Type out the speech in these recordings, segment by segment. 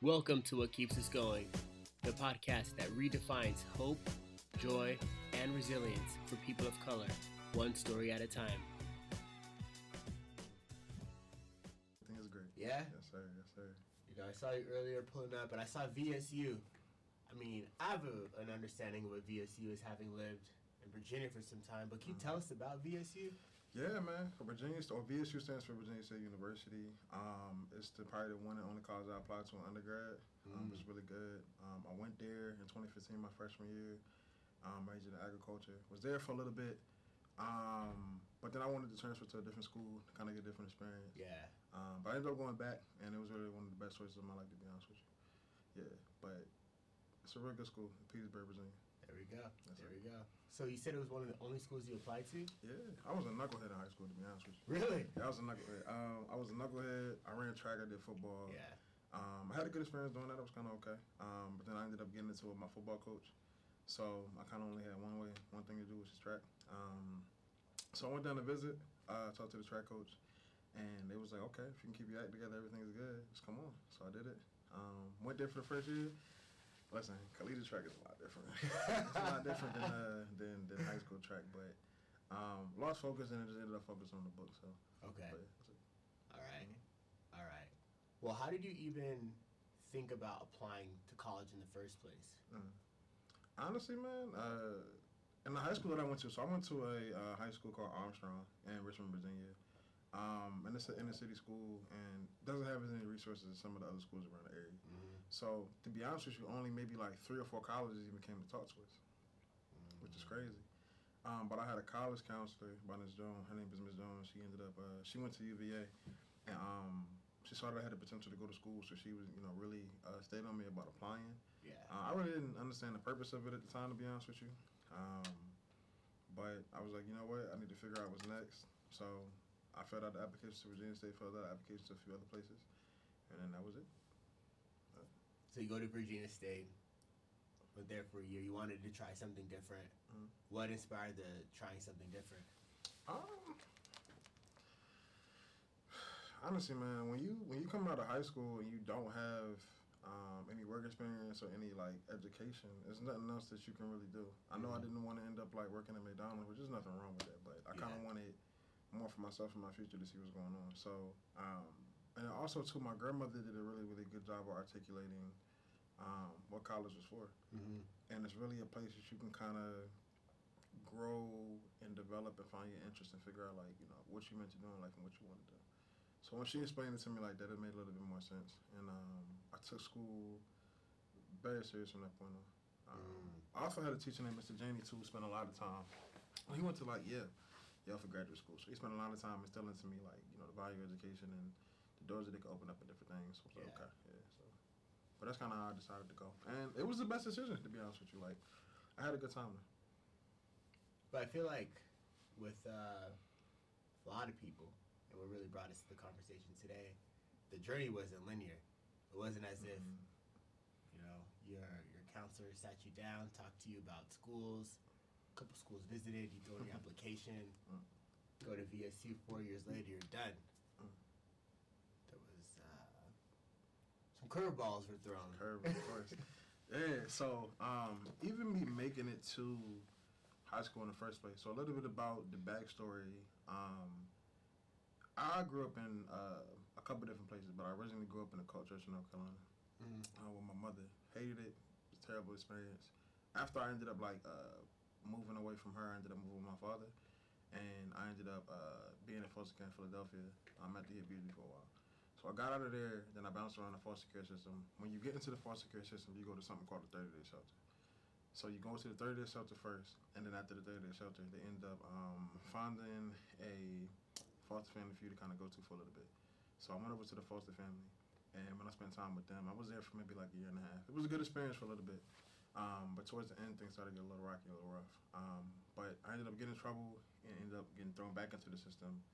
Welcome to What Keeps Us Going, the podcast that redefines hope, joy, and resilience for people of color, one story at a time. I think it's great. Yeah? Yes, sir. Yes, sir. You know, I saw you earlier pulling up, and I saw VSU. I mean, I have an understanding of what VSU is, having lived in Virginia for some time, but can you tell us about VSU? Yeah, man. VSU stands for Virginia State University. It's probably the one and only college I applied to in undergrad. It's really good. I went there in 2015, my freshman year. Majored in agriculture. Was there for a little bit. But then I wanted to transfer to a different school to kind of get a different experience. Yeah. But I ended up going back, and it was really one of the best choices of my life, to be honest with you. Yeah, but it's a real good school in Petersburg, Virginia. There we go. There we go. So you said it was one of the only schools you applied to? Yeah, I was a knucklehead in high school, to be honest with you. Really? Yeah, I was a knucklehead. I ran track, I did football. Yeah. I had a good experience doing that. It was kind of okay. But then I ended up getting into it with my football coach. So I kind of only had one thing to do, which is track. So I went down to visit, talked to the track coach, and they was like, okay, if you can keep your act together, everything's good. Just come on. So I did it. Went there for the first year. Listen, collegiate track is a lot different. It's a lot different than high school track, but lost focus and it just ended up focusing on the book. So Okay. But, All right. Well, how did you even think about applying to college in the first place? honestly, man, in the high school that I went to, so I went to a high school called Armstrong in Richmond, Virginia. And it's an inner city school and doesn't have as many resources as some of the other schools around the area. So to be honest with you, only maybe like 3 or 4 colleges even came to talk to us, which is crazy. But I had a college counselor by Ms. Jones. Her name is Ms. Jones. She ended up, she went to UVA, and she saw that I had the potential to go to school, so she was, really stayed on me about applying. Yeah. I really didn't understand the purpose of it at the time, to be honest with you. But I was like, you know what, I need to figure out what's next. So I filled out the application to Virginia State, filled out the application to a few other places, and then that was it. So you go to Virginia State, went there for a year. You wanted to try something different. What inspired the trying something different? Honestly, man, when you come out of high school and you don't have any work experience or any like education, there's nothing else that you can really do. I know I didn't want to end up like working at McDonald's, which is nothing wrong with that, but I kind of wanted more for myself and my future to see what's going on. So, and also too, my grandmother did a really, really good job of articulating what college was for. And it's really a place that you can kind of grow and develop and find your interest and figure out like, what you meant to do in life and what you want to do. So when she explained it to me like that, it made a little bit more sense. And I took school very serious from that point on. I also had a teacher named Mr. Janey too, who spent a lot of time. He went to Yale for graduate school. So he spent a lot of time instilling to me like, the value of education and the doors that they could open up in different things. So I was like, okay, so. But that's kind of how I decided to go. And it was the best decision, to be honest with you. Like, I had a good time there. But I feel like with a lot of people, and what really brought us to the conversation today, the journey wasn't linear. It wasn't as if, your counselor sat you down, talked to you about schools, a couple schools visited, you throw in your application, go to VSU, 4 years later, you're done. There was some curveballs were thrown. Curve, of course. Yeah, so even me making it to high school in the first place, so a little bit about the backstory. I grew up in a couple different places, but I originally grew up in a cult church in North Carolina with my mother. Hated it. It was a terrible experience. After I ended up moving away from her, I ended up moving with my father, and I ended up being in foster care in Philadelphia. After he abused me for a while. So I got out of there, then I bounced around the foster care system. When you get into the foster care system, you go to something called the 30-day shelter. So you go to the 30-day shelter first, and then after the 30-day shelter, they end up finding a foster family for you to kind of go to for a little bit. So I went over to the foster family, and when I spent time with them, I was there for maybe like a year and a half. It was a good experience for a little bit. But towards the end, things started to get a little rocky, a little rough. But I ended up getting in trouble and ended up getting thrown back into the system.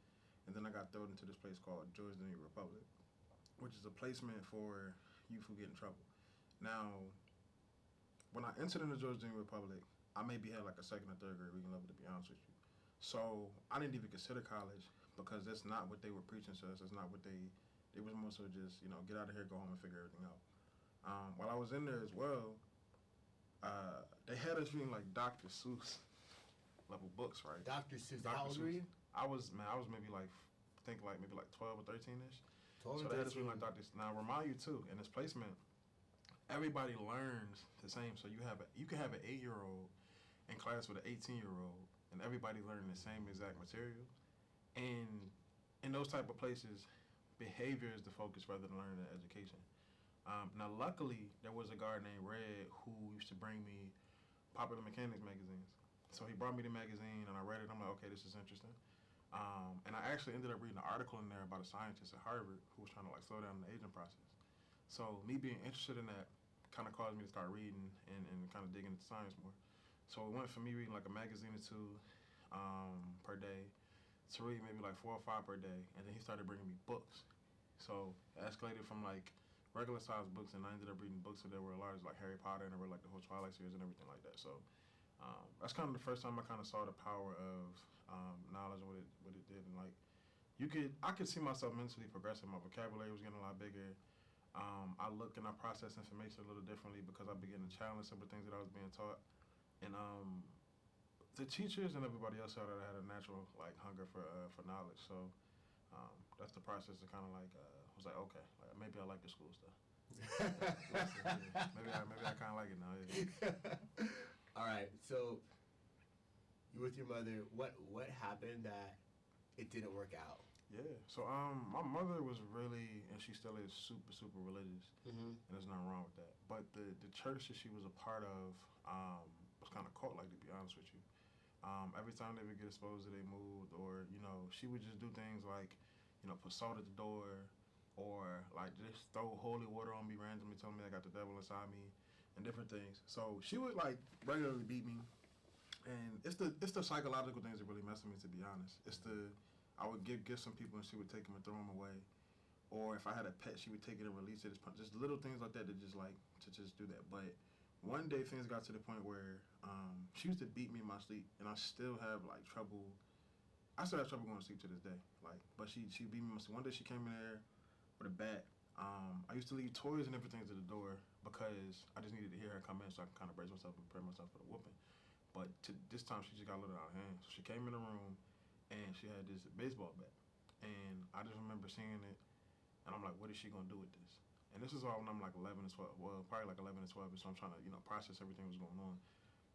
And then I got thrown into this place called Georgia Republic, which is a placement for youth who get in trouble. Now, when I entered in the Georgia Republic, I maybe had like a second or third grade reading level, to be honest with you. So I didn't even consider college because that's not what they were preaching to us. That's not what they was more so just, get out of here, go home and figure everything out. While I was in there as well, they had us reading like Dr. Seuss level books, right? Dr. Seuss. Dr. How old Seuss. were you? I was maybe like, maybe like 12 or 13 ish. 12 So or they had us 13. reading like Dr. Now, I remind you too, in this placement, everybody learns the same. So you can have an 8-year-old in class with an 18-year-old, and everybody learning the same exact material. And in those type of places, behavior is the focus rather than learning and education. Now, luckily, there was a guy named Red who used to bring me Popular Mechanics magazines. So he brought me the magazine, and I read it. I'm like, okay, this is interesting. And I actually ended up reading an article in there about a scientist at Harvard who was trying to like slow down the aging process. So me being interested in that kind of caused me to start reading and kind of digging into science more. So it went from me reading like a magazine or two per day to reading maybe like 4 or 5 per day, and then he started bringing me books. So it escalated from like regular sized books, and I ended up reading books that were large, like Harry Potter, and I read like the whole Twilight series and everything like that. So that's kind of the first time I kind of saw the power of knowledge and what it did, and like I could see myself mentally progressing. My vocabulary was getting a lot bigger. I look and I process information a little differently because I began to challenge some of the things that I was being taught, and the teachers and everybody else out there had a natural like hunger for knowledge. So that's the process that kind of like was like, okay, like, maybe I like the school stuff. Maybe I kind of like it now. Yeah. All right. So you with your mother. What happened that it didn't work out? Yeah. So my mother was really, and she still is super religious, Mm-hmm. and there's nothing wrong with that. But the church that she was a part of was kind of cult like, to be honest with you. Every time they would get exposed, they moved, or she would just do things like, put salt at the door, or like just throw holy water on me randomly, telling me I got the devil inside me, and different things. So she would like regularly beat me, and it's the psychological things that really mess with me, to be honest. I would give gifts to people and she would take them and throw them away, or if I had a pet, she would take it and release it. Just little things like that just like to just do that. But one day things got to the point where she used to beat me in my sleep, and I still have like trouble. I still have trouble going to sleep to this day. Like, but she beat me in my sleep. One day she came in there with a bat. I used to leave toys and everything to the door because I just needed to hear her come in so I could kind of brace myself and prepare myself for the whooping. But this time she just got a little out of hand. So she came in the room and she had this baseball bat, and I just remember seeing it, and I'm like, what is she gonna do with this? And this is all when I'm like 11 or 12. Well, probably like 11 or 12. So I'm trying to process everything that was going on.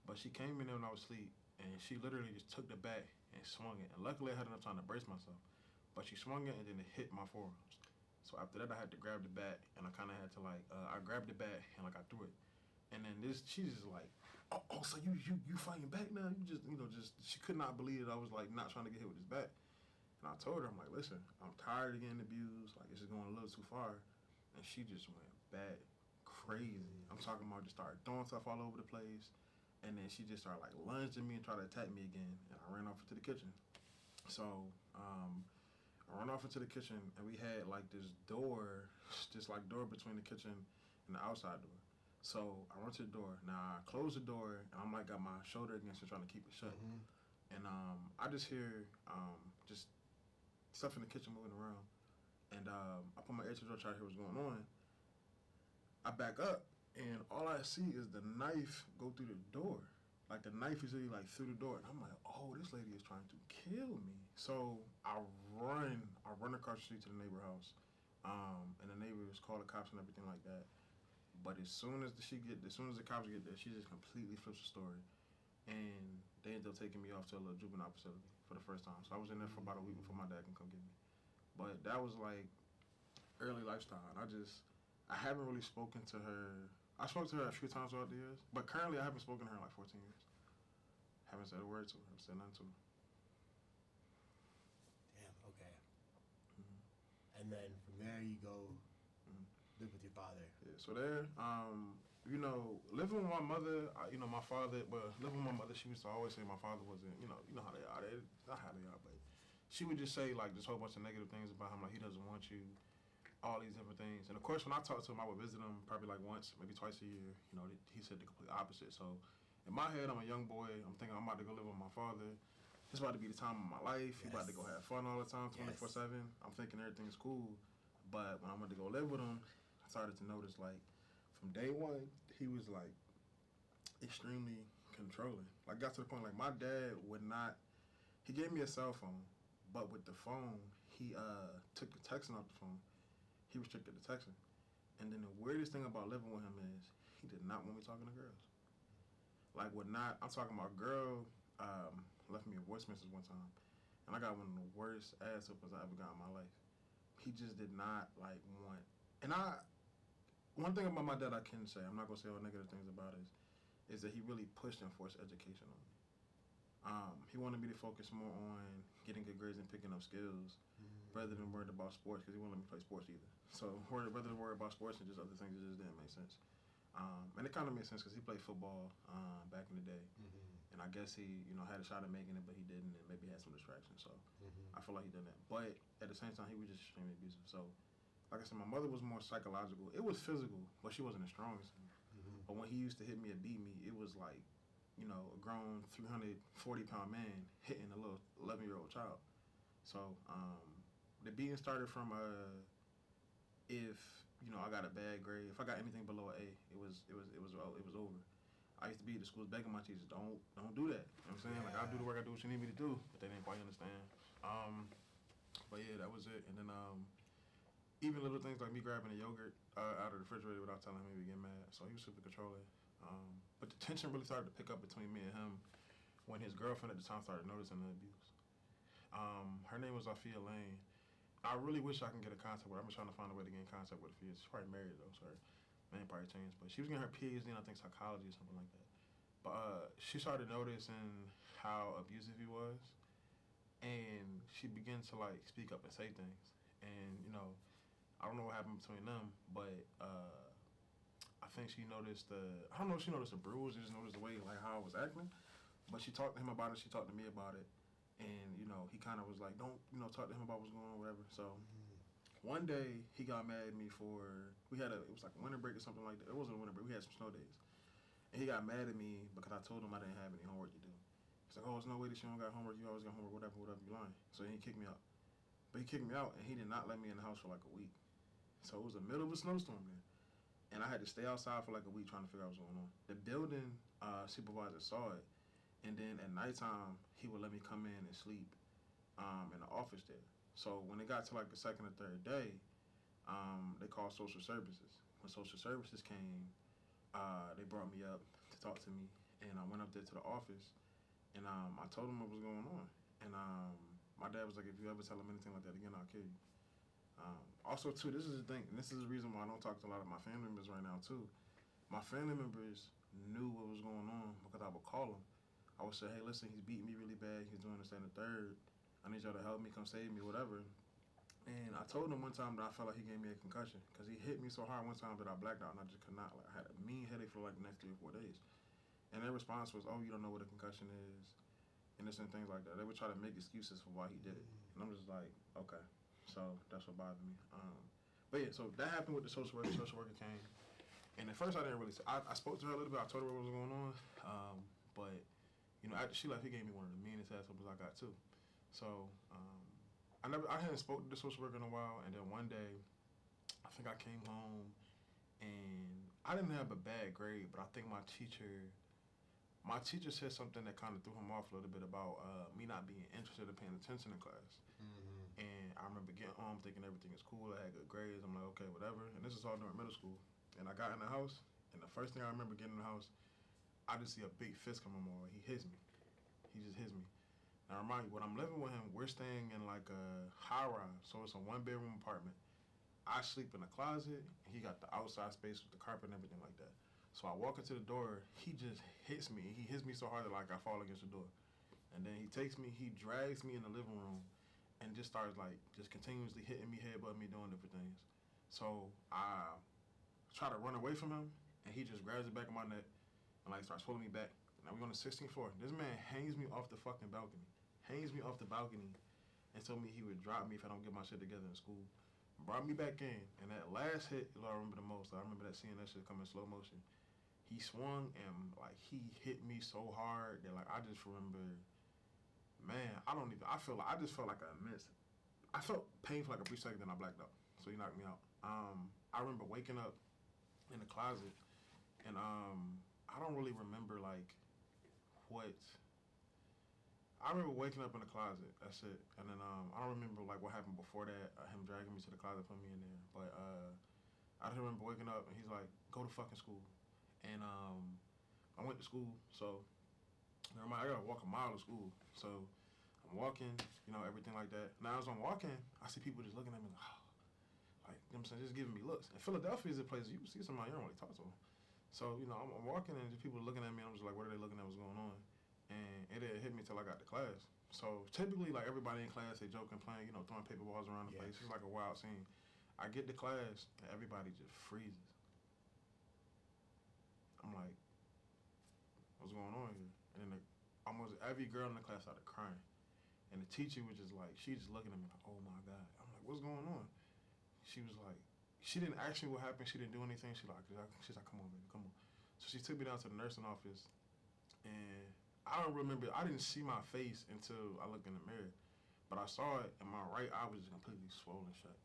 But she came in there when I was asleep, and she literally just took the bat and swung it. And luckily I had enough time to brace myself. But she swung it and then it hit my forearms. So after that I had to grab the bat, and I kind of had to like I grabbed the bat and like I threw it. And then she's just like, oh, so you fighting back now? You just she could not believe that I was like not trying to get hit with this bat. And I told her, I'm like, listen, I'm tired of getting abused. Like, this is going a little too far. And she just went bad, crazy. I'm talking about just started throwing stuff all over the place. And then she just started like lunging me and tried to attack me again. And I ran off into the kitchen. So I ran off into the kitchen, and we had like this door, just like door between the kitchen and the outside door. So I went to the door. Now I closed the door, and I'm like got my shoulder against it, trying to keep it shut. Mm-hmm. And I just hear just stuff in the kitchen moving around. And I put my ear to the door, try to hear what's going on. I back up, and all I see is the knife go through the door. Like the knife is really like through the door. And I'm like, oh, this lady is trying to kill me. So I run across the street to the neighbor house. And the neighbors call the cops and everything like that. But as soon as the cops get there, she just completely flips the story, and they ended up taking me off to a little juvenile facility for the first time. So I was in there for about a week before my dad can come get me. But that was like early lifestyle. And I haven't really spoken to her. I spoke to her a few times throughout the years, but currently I haven't spoken to her in like 14 years. Haven't said a word to her. Haven't said nothing to her. Damn. Okay. Mm-hmm. And then from there you go live with your father. Yeah. So there, living with my mother, my father. Well, living with my mother, she used to always say my father wasn't. You know how they are. Not how they are, but she would just say like this whole bunch of negative things about him, like he doesn't want you, all these different things. And of course, when I talked to him, I would visit him probably like once, maybe twice a year. He said the complete opposite. So in my head, I'm a young boy. I'm thinking I'm about to go live with my father. It's about to be the time of my life. Yes. He about to go have fun all the time, 24/7. I'm thinking everything's cool. But when I went to go live with him, I started to notice like from day one, he was like extremely controlling. Like got to the point like my dad would not. He gave me a cell phone, but with the phone, he took the texting off the phone. He restricted the texting. And then the weirdest thing about living with him is he did not want me talking to girls. Like would not. I'm talking about a girl left me a voice message one time, and I got one of the worst ass whoopings I ever got in my life. He just did not like want. And one thing about my dad I can say, I'm not gonna say all negative things about it, is that he really pushed and forced education on me. He wanted me to focus more on getting good grades and picking up skills, rather than worried about sports, because he wouldn't let me play sports either. So rather than worry about sports and just other things, it just didn't make sense. And it kind of made sense because he played football back in the day, and I guess he, had a shot at making it, but he didn't, and maybe had some distractions. So I feel like he did that. But at the same time, he was just extremely abusive. So, like I said, my mother was more psychological. It was physical, but she wasn't as strong as him. But when he used to hit me or beat me, it was like, a grown 340-pound man hitting a little 11-year-old child. So the beating started from if I got a bad grade, if I got anything below an A, it was over. I used to be at the schools begging my teachers, don't do that. You know what I'm saying? Like I'll do the work, I do what you need me to do, but they didn't quite understand. But yeah, that was it. And then even little things like me grabbing a yogurt out of the refrigerator without telling him, he would get mad. So he was super controlling. But the tension really started to pick up between me and him when his girlfriend at the time started noticing the abuse. Her name was Afia Lane. I really wish I can get a contact with her. I'm just trying to find a way to get in contact with Afia. She's probably married though, so her name probably changed. But she was getting her PhD in, I think, psychology or something like that. But she started noticing how abusive he was, and she began to like speak up and say things. And I don't know what happened between them, but I think she noticed I don't know if she noticed the bruise, she just noticed the way like how I was acting. But she talked to him about it, she talked to me about it, and he kind of was like, don't talk to him about what's going on, whatever. So one day he got mad at me for it was like a winter break or something like that. It wasn't a winter break, we had some snow days, and he got mad at me because I told him I didn't have any homework to do. He's like, oh, there's no way that you don't got homework, you always got homework, whatever, you lying. So he kicked me out. But he kicked me out, and he did not let me in the house for like a week. So it was the middle of a snowstorm there. And I had to stay outside for like a week trying to figure out what's going on. The building supervisor saw it, and then at nighttime, he would let me come in and sleep in the office there. So when it got to like the second or third day, they called social services. When social services came, they brought me up to talk to me, and I went up there to the office, and I told them what was going on. And my dad was like, if you ever tell him anything like that again, I'll kill you. Also, too, this is the thing, and this is the reason why I don't talk to a lot of my family members right now, too. My family members knew what was going on because I would call them. I would say, hey, listen, he's beating me really bad. He's doing this, and the third. I need y'all to help me, come save me, whatever. And I told him one time that I felt like he gave me a concussion because he hit me so hard one time that I blacked out and I just could not. Like, I had a mean headache for like the next 3 or 4 days. And their response was, oh, you don't know what a concussion is, and this and things like that. They would try to make excuses for why he did it. And I'm just like, okay. So that's what bothered me. But yeah, so that happened with the social worker. Social worker came, and at first I didn't really. I spoke to her a little bit. I told her what was going on. But after she left, he gave me one of the meanest ass whoopings I got too. So I hadn't spoken to the social worker in a while, and then one day, I think I came home, and I didn't have a bad grade, but I think my teacher said something that kind of threw him off a little bit about me not being interested in paying attention in class. And I remember getting home thinking everything is cool. I had good grades. I'm like, okay, whatever. And this is all during middle school. And I got in the house, and the first thing I remember getting in the house, I just see a big fist come on my way. He hits me. He just hits me. Now, remind you, when I'm living with him, we're staying in like a high rise. So it's a 1-bedroom apartment. I sleep in a closet, and he got the outside space with the carpet and everything like that. So I walk into the door, he just hits me. He hits me so hard that like I fall against the door. And then he takes me, he drags me in the living room and just starts like just continuously hitting me, headbutting me, doing different things. So I try to run away from him, and he just grabs the back of my neck and like starts pulling me back. Now we're on the 16th floor. This man hangs me off the fucking balcony. Hangs me off the balcony and told me he would drop me if I don't get my shit together in school. Brought me back in, and that last hit is what I remember the most. I remember seeing that shit come in slow motion. He swung and like he hit me so hard that like I just remember, man, I just felt like I felt pain for like a brief second, then I blacked out. So he knocked me out. I remember waking up in the closet, and I don't really remember like what. I remember waking up in the closet. That's it. And then I don't remember like what happened before that. Him dragging me to the closet, putting me in there. But I just remember waking up and he's like, "Go to fucking school." And I went to school. So never mind, I gotta walk a mile to school. So I'm walking, everything like that. Now as I'm walking, I see people just looking at me like, oh, like you know what I'm saying, just giving me looks. And Philadelphia is a place you see somebody you don't really talk to them. So I'm walking and just people looking at me. I'm just like, what are they looking at? What's going on? And it didn't hit me till I got to class. So typically, like everybody in class, they joking, playing, throwing paper balls around the place. It's like a wild scene. I get to class and everybody just freezes. I'm like, what's going on here? And then almost every girl in the class started crying. And the teacher was just like, she just looking at me like, oh my God. I'm like, what's going on? She was like, she didn't ask me what happened. She didn't do anything. She's like, come on, baby, come on. So she took me down to the nursing office. And I don't remember, I didn't see my face until I looked in the mirror. But I saw it, and my right eye was just completely swollen shut.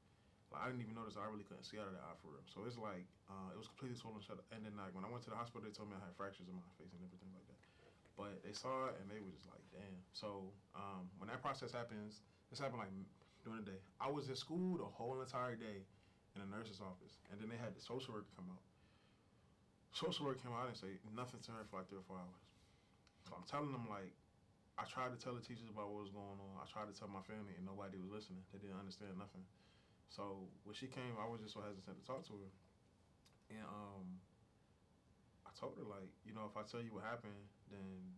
Like, I didn't even notice I really couldn't see out of the eye for real. So it's like, it was completely swollen shut. And then like when I went to the hospital, they told me I had fractures in my face and everything like that. But they saw it and they were just like, damn. So when that process happens, this happened like during the day. I was in school the whole entire day in the nurse's office. And then they had the social worker come out. Social worker came out and say nothing to her for like 3 or 4 hours. So I'm telling them like, I tried to tell the teachers about what was going on. I tried to tell my family and nobody was listening. They didn't understand nothing. So when she came, I was just so hesitant to talk to her. And I told her like, if I tell you what happened, then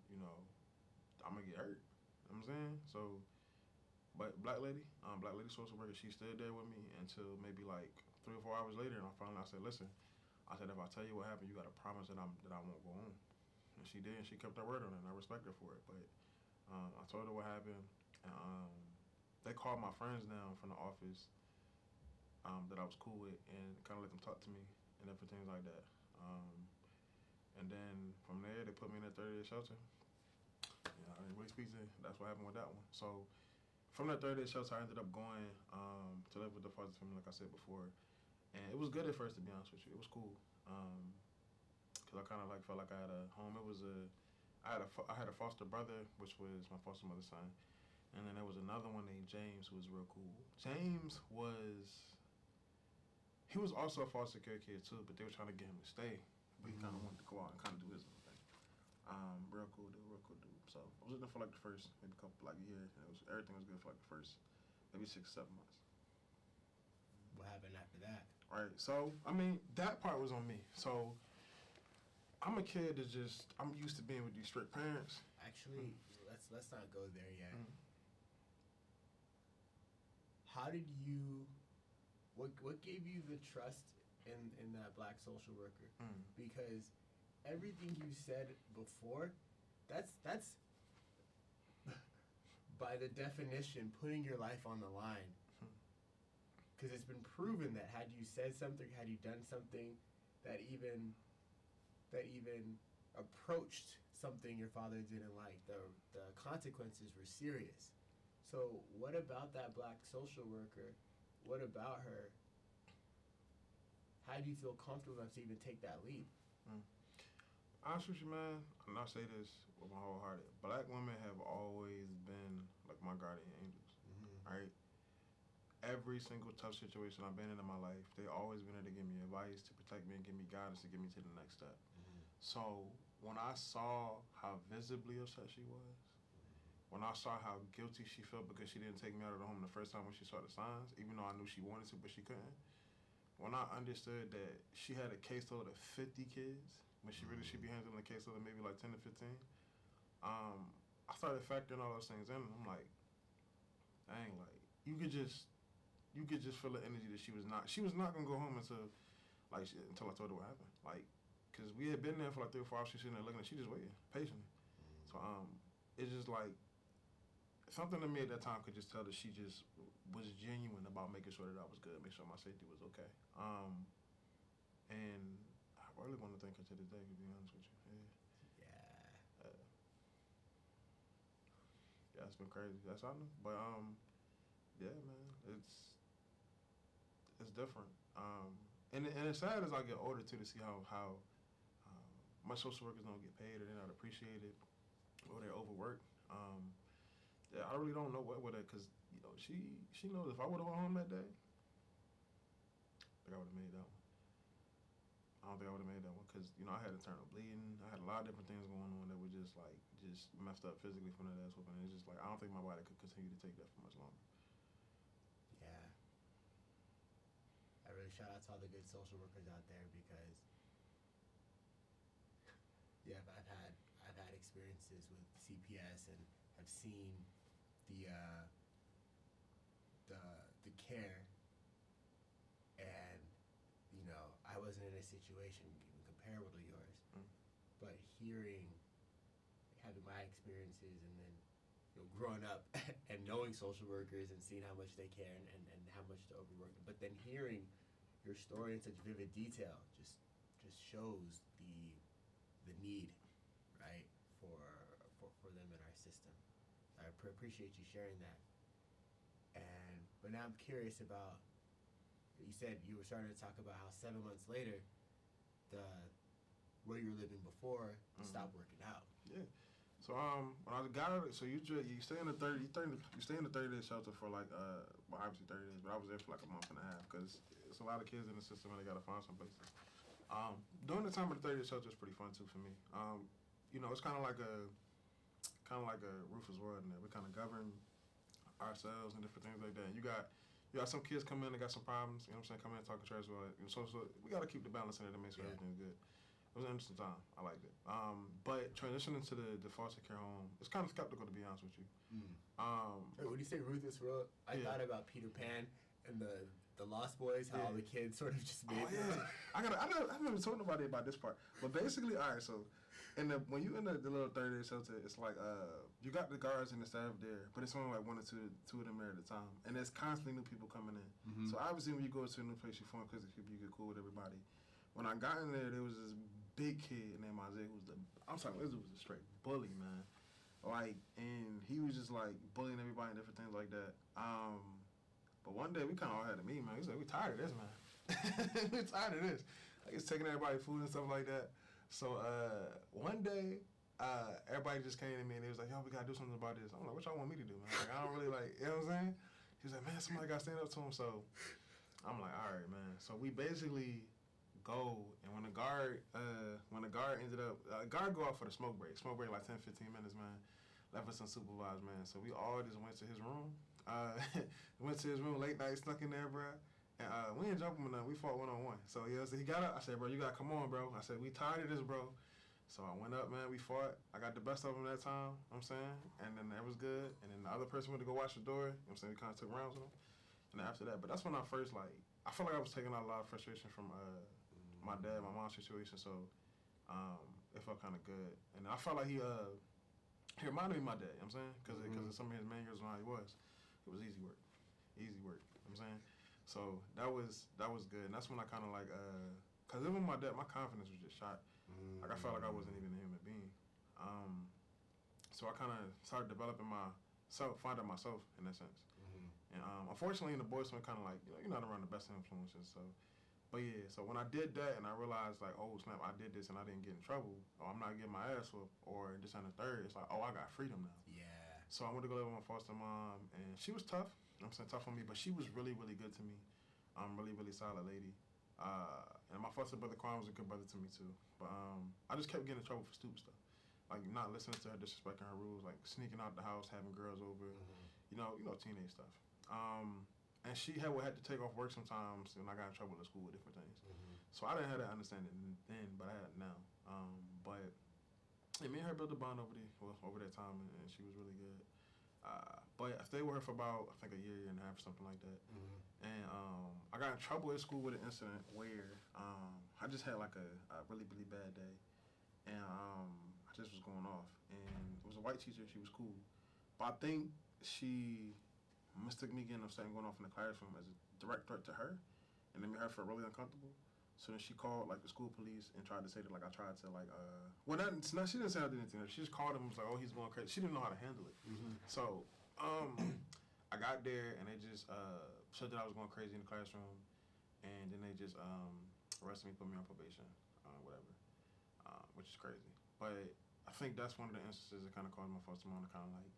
I'm gonna get hurt. You know what I'm saying? So, but black lady social worker, she stayed there with me until maybe like 3 or 4 hours later, and I said, listen, I said if I tell you what happened, you gotta promise that I won't go home. And she did, and she kept her word on it, and I respect her for it. But I told her what happened, and they called my friends down from the office that I was cool with, and kind of let them talk to me and different things like that. And then from there, they put me in a 30-day shelter. I didn't really speak to it. That's what happened with that one. So from that 30-day shelter, I ended up going to live with the foster family, like I said before. And it was good at first, to be honest with you. It was cool. Because I kind of like felt like I had a home. I had a foster brother, which was my foster mother's son. And then there was another one named James who was real cool. James he was also a foster care kid too, but they were trying to get him to stay. But he kind of wanted to go out and kind of do his own thing. Real cool dude. So I was with them for like the first maybe like a year. And everything was good for like the first maybe 6 or 7 months. What happened after that? Right. So I mean that part was on me. So I'm a kid that I'm used to being with these strict parents. Actually, let's not go there yet. How did you? What gave you the trust in that black social worker? Because everything you said before, that's by the definition putting your life on the line. Because it's been proven that had you said something, had you done something that even approached something your father didn't like, the consequences were serious. So what about that black social worker? What about her? How do you feel comfortable enough to even take that leap? Honest with you, man, and I say this with my whole heart. Black women have always been like my guardian angels, right? Every single tough situation I've been in my life, they always been there to give me advice, to protect me, and give me guidance, to get me to the next step. So when I saw how visibly upset she was, when I saw how guilty she felt because she didn't take me out of the home the first time when she saw the signs, even though I knew she wanted to, but she couldn't. When I understood that she had a caseload of 50 kids, when she really should be handling a caseload of maybe like 10 to 15, I started factoring all those things in. And I'm like, dang, like you could just feel the energy that she was not gonna go home until I told her what happened. Like, cause we had been there for like 3 or 4 hours. She's sitting there looking, she just waiting patiently. So it's just like. Something to me at that time could just tell that she just was genuine about making sure that I was good, make sure my safety was okay. And I really want to thank her to this day, to be honest with you. Yeah, it's been crazy. That's all I know. But yeah, man, it's different. And it's sad as I get older too to see how my social workers don't get paid or they're not appreciated or they're overworked. Yeah, I really don't know what with it because she knows if I would have went home that day, I think I would have made that one. I don't think I would have made that one because I had internal bleeding. I had a lot of different things going on that were just messed up physically from that ass whooping. And it's just like I don't think my body could continue to take that for much longer. Yeah. I really shout out to all the good social workers out there because I've had experiences with CPS and have seen the care, and I wasn't in a situation even comparable to yours, but having my experiences, and then growing up and knowing social workers and seeing how much they care and how much they overwork, but then hearing your story in such vivid detail just shows the need, right, for them in our system. I appreciate you sharing that. But now I'm curious about, you said you were starting to talk about how 7 months later, where you were living before stopped working out. Yeah. So when I got out, so you stay in the 30-day shelter for obviously 30 days, but I was there for like a month and a half because it's a lot of kids in the system and they gotta find some places. During the time of the 30-day shelter is pretty fun too for me. It's kind of like a Rufus world in there. We kind of govern ourselves and different things like that. You got some kids come in, they got some problems, come in and talking trash about it. So we got to keep the balance in it to make sure everything's good. It was an interesting time. I liked it. But transitioning to the foster care home, it's kind of skeptical to be honest with you. When you say Rufus World, I thought about Peter Pan and the Lost Boys, how all the kids sort of just made it. I never told nobody about this part. But basically, all right, so when you in the little 30-day shelter, it's like you got the guards and the staff there, but it's only like one or two of them there at a time, and there's constantly new people coming in. So obviously, when you go to a new place, you form cliques of people, you get cool with everybody. When I got in there was this big kid named Isaiah who was this was a straight bully, man. And he was just like bullying everybody and different things like that. But one day we kind of all had a meeting, man. We said we tired of this, man. We tired of this. Like it's taking everybody food and stuff like that. So one day, everybody just came to me and they was like, yo, we gotta do something about this. I'm like, what y'all want me to do, man? Like, I don't really you know what I'm saying? He was like, man, somebody gotta stand up to him. So I'm like, all right, man. So we basically go, and when the guard ended up, guard go out for the smoke break like 10-15 minutes, man. Left us unsupervised, man. So we all just went to his room. Went to his room late night, snuck in there, bro. And we didn't jump him or nothing. We fought one-on-one. So so he got up. I said, bro, you gotta come on, bro. I said, we tired of this, bro. So I went up, man. We fought. I got the best of him that time. You know what I'm saying, and then that was good. And then the other person went to go watch the door. You know what I'm saying, we kind of took rounds with him. And then after that, but that's when I first I felt like I was taking out a lot of frustration from my dad, my mom's situation. So it felt kind of good. And I felt like he reminded me of my dad. You know what I'm saying, because of some of his manuals on how he was. It was easy work. You know what I'm saying. So that was good, and that's when I kind of cause even my dad, my confidence was just shot. Like I felt like I wasn't even a human being. So I kind of started developing finding myself in that sense. And unfortunately, in the boys' one, kind of you're not around the best influences. So, but yeah, so when I did that, and I realized oh snap, I did this and I didn't get in trouble, or I'm not getting my ass whooped, or this and the third, it's like I got freedom now. Yeah. So I went to go live with my foster mom, and she was tough. I'm saying tough on me, but she was really, really good to me. Really, really solid lady. And my foster brother Quan was a good brother to me too. But I just kept getting in trouble for stupid stuff, like not listening to her, disrespecting her rules, like sneaking out the house, having girls over, teenage stuff. And she had to take off work sometimes, and I got in trouble at school with different things. So I didn't have that understanding then, but I had it now. But me and her built a bond over that time, and she was really good. But I stayed with her for about, I think, a year and a half or something like that. And I got in trouble at school with an incident where I just had a really, really bad day. And I just was going off. And it was a white teacher. She was cool. But I think she mistook me getting upset and going off in the classroom as a direct threat to her. And it made her feel really uncomfortable. So then she called the school police and tried to say that I tried to she didn't say I did anything. She just called him and was like, oh, he's going crazy. She didn't know how to handle it. So I got there and they just said that I was going crazy in the classroom, and then they just arrested me, put me on probation, whatever, which is crazy. But I think that's one of the instances that kind of caused my foster mom to kind of like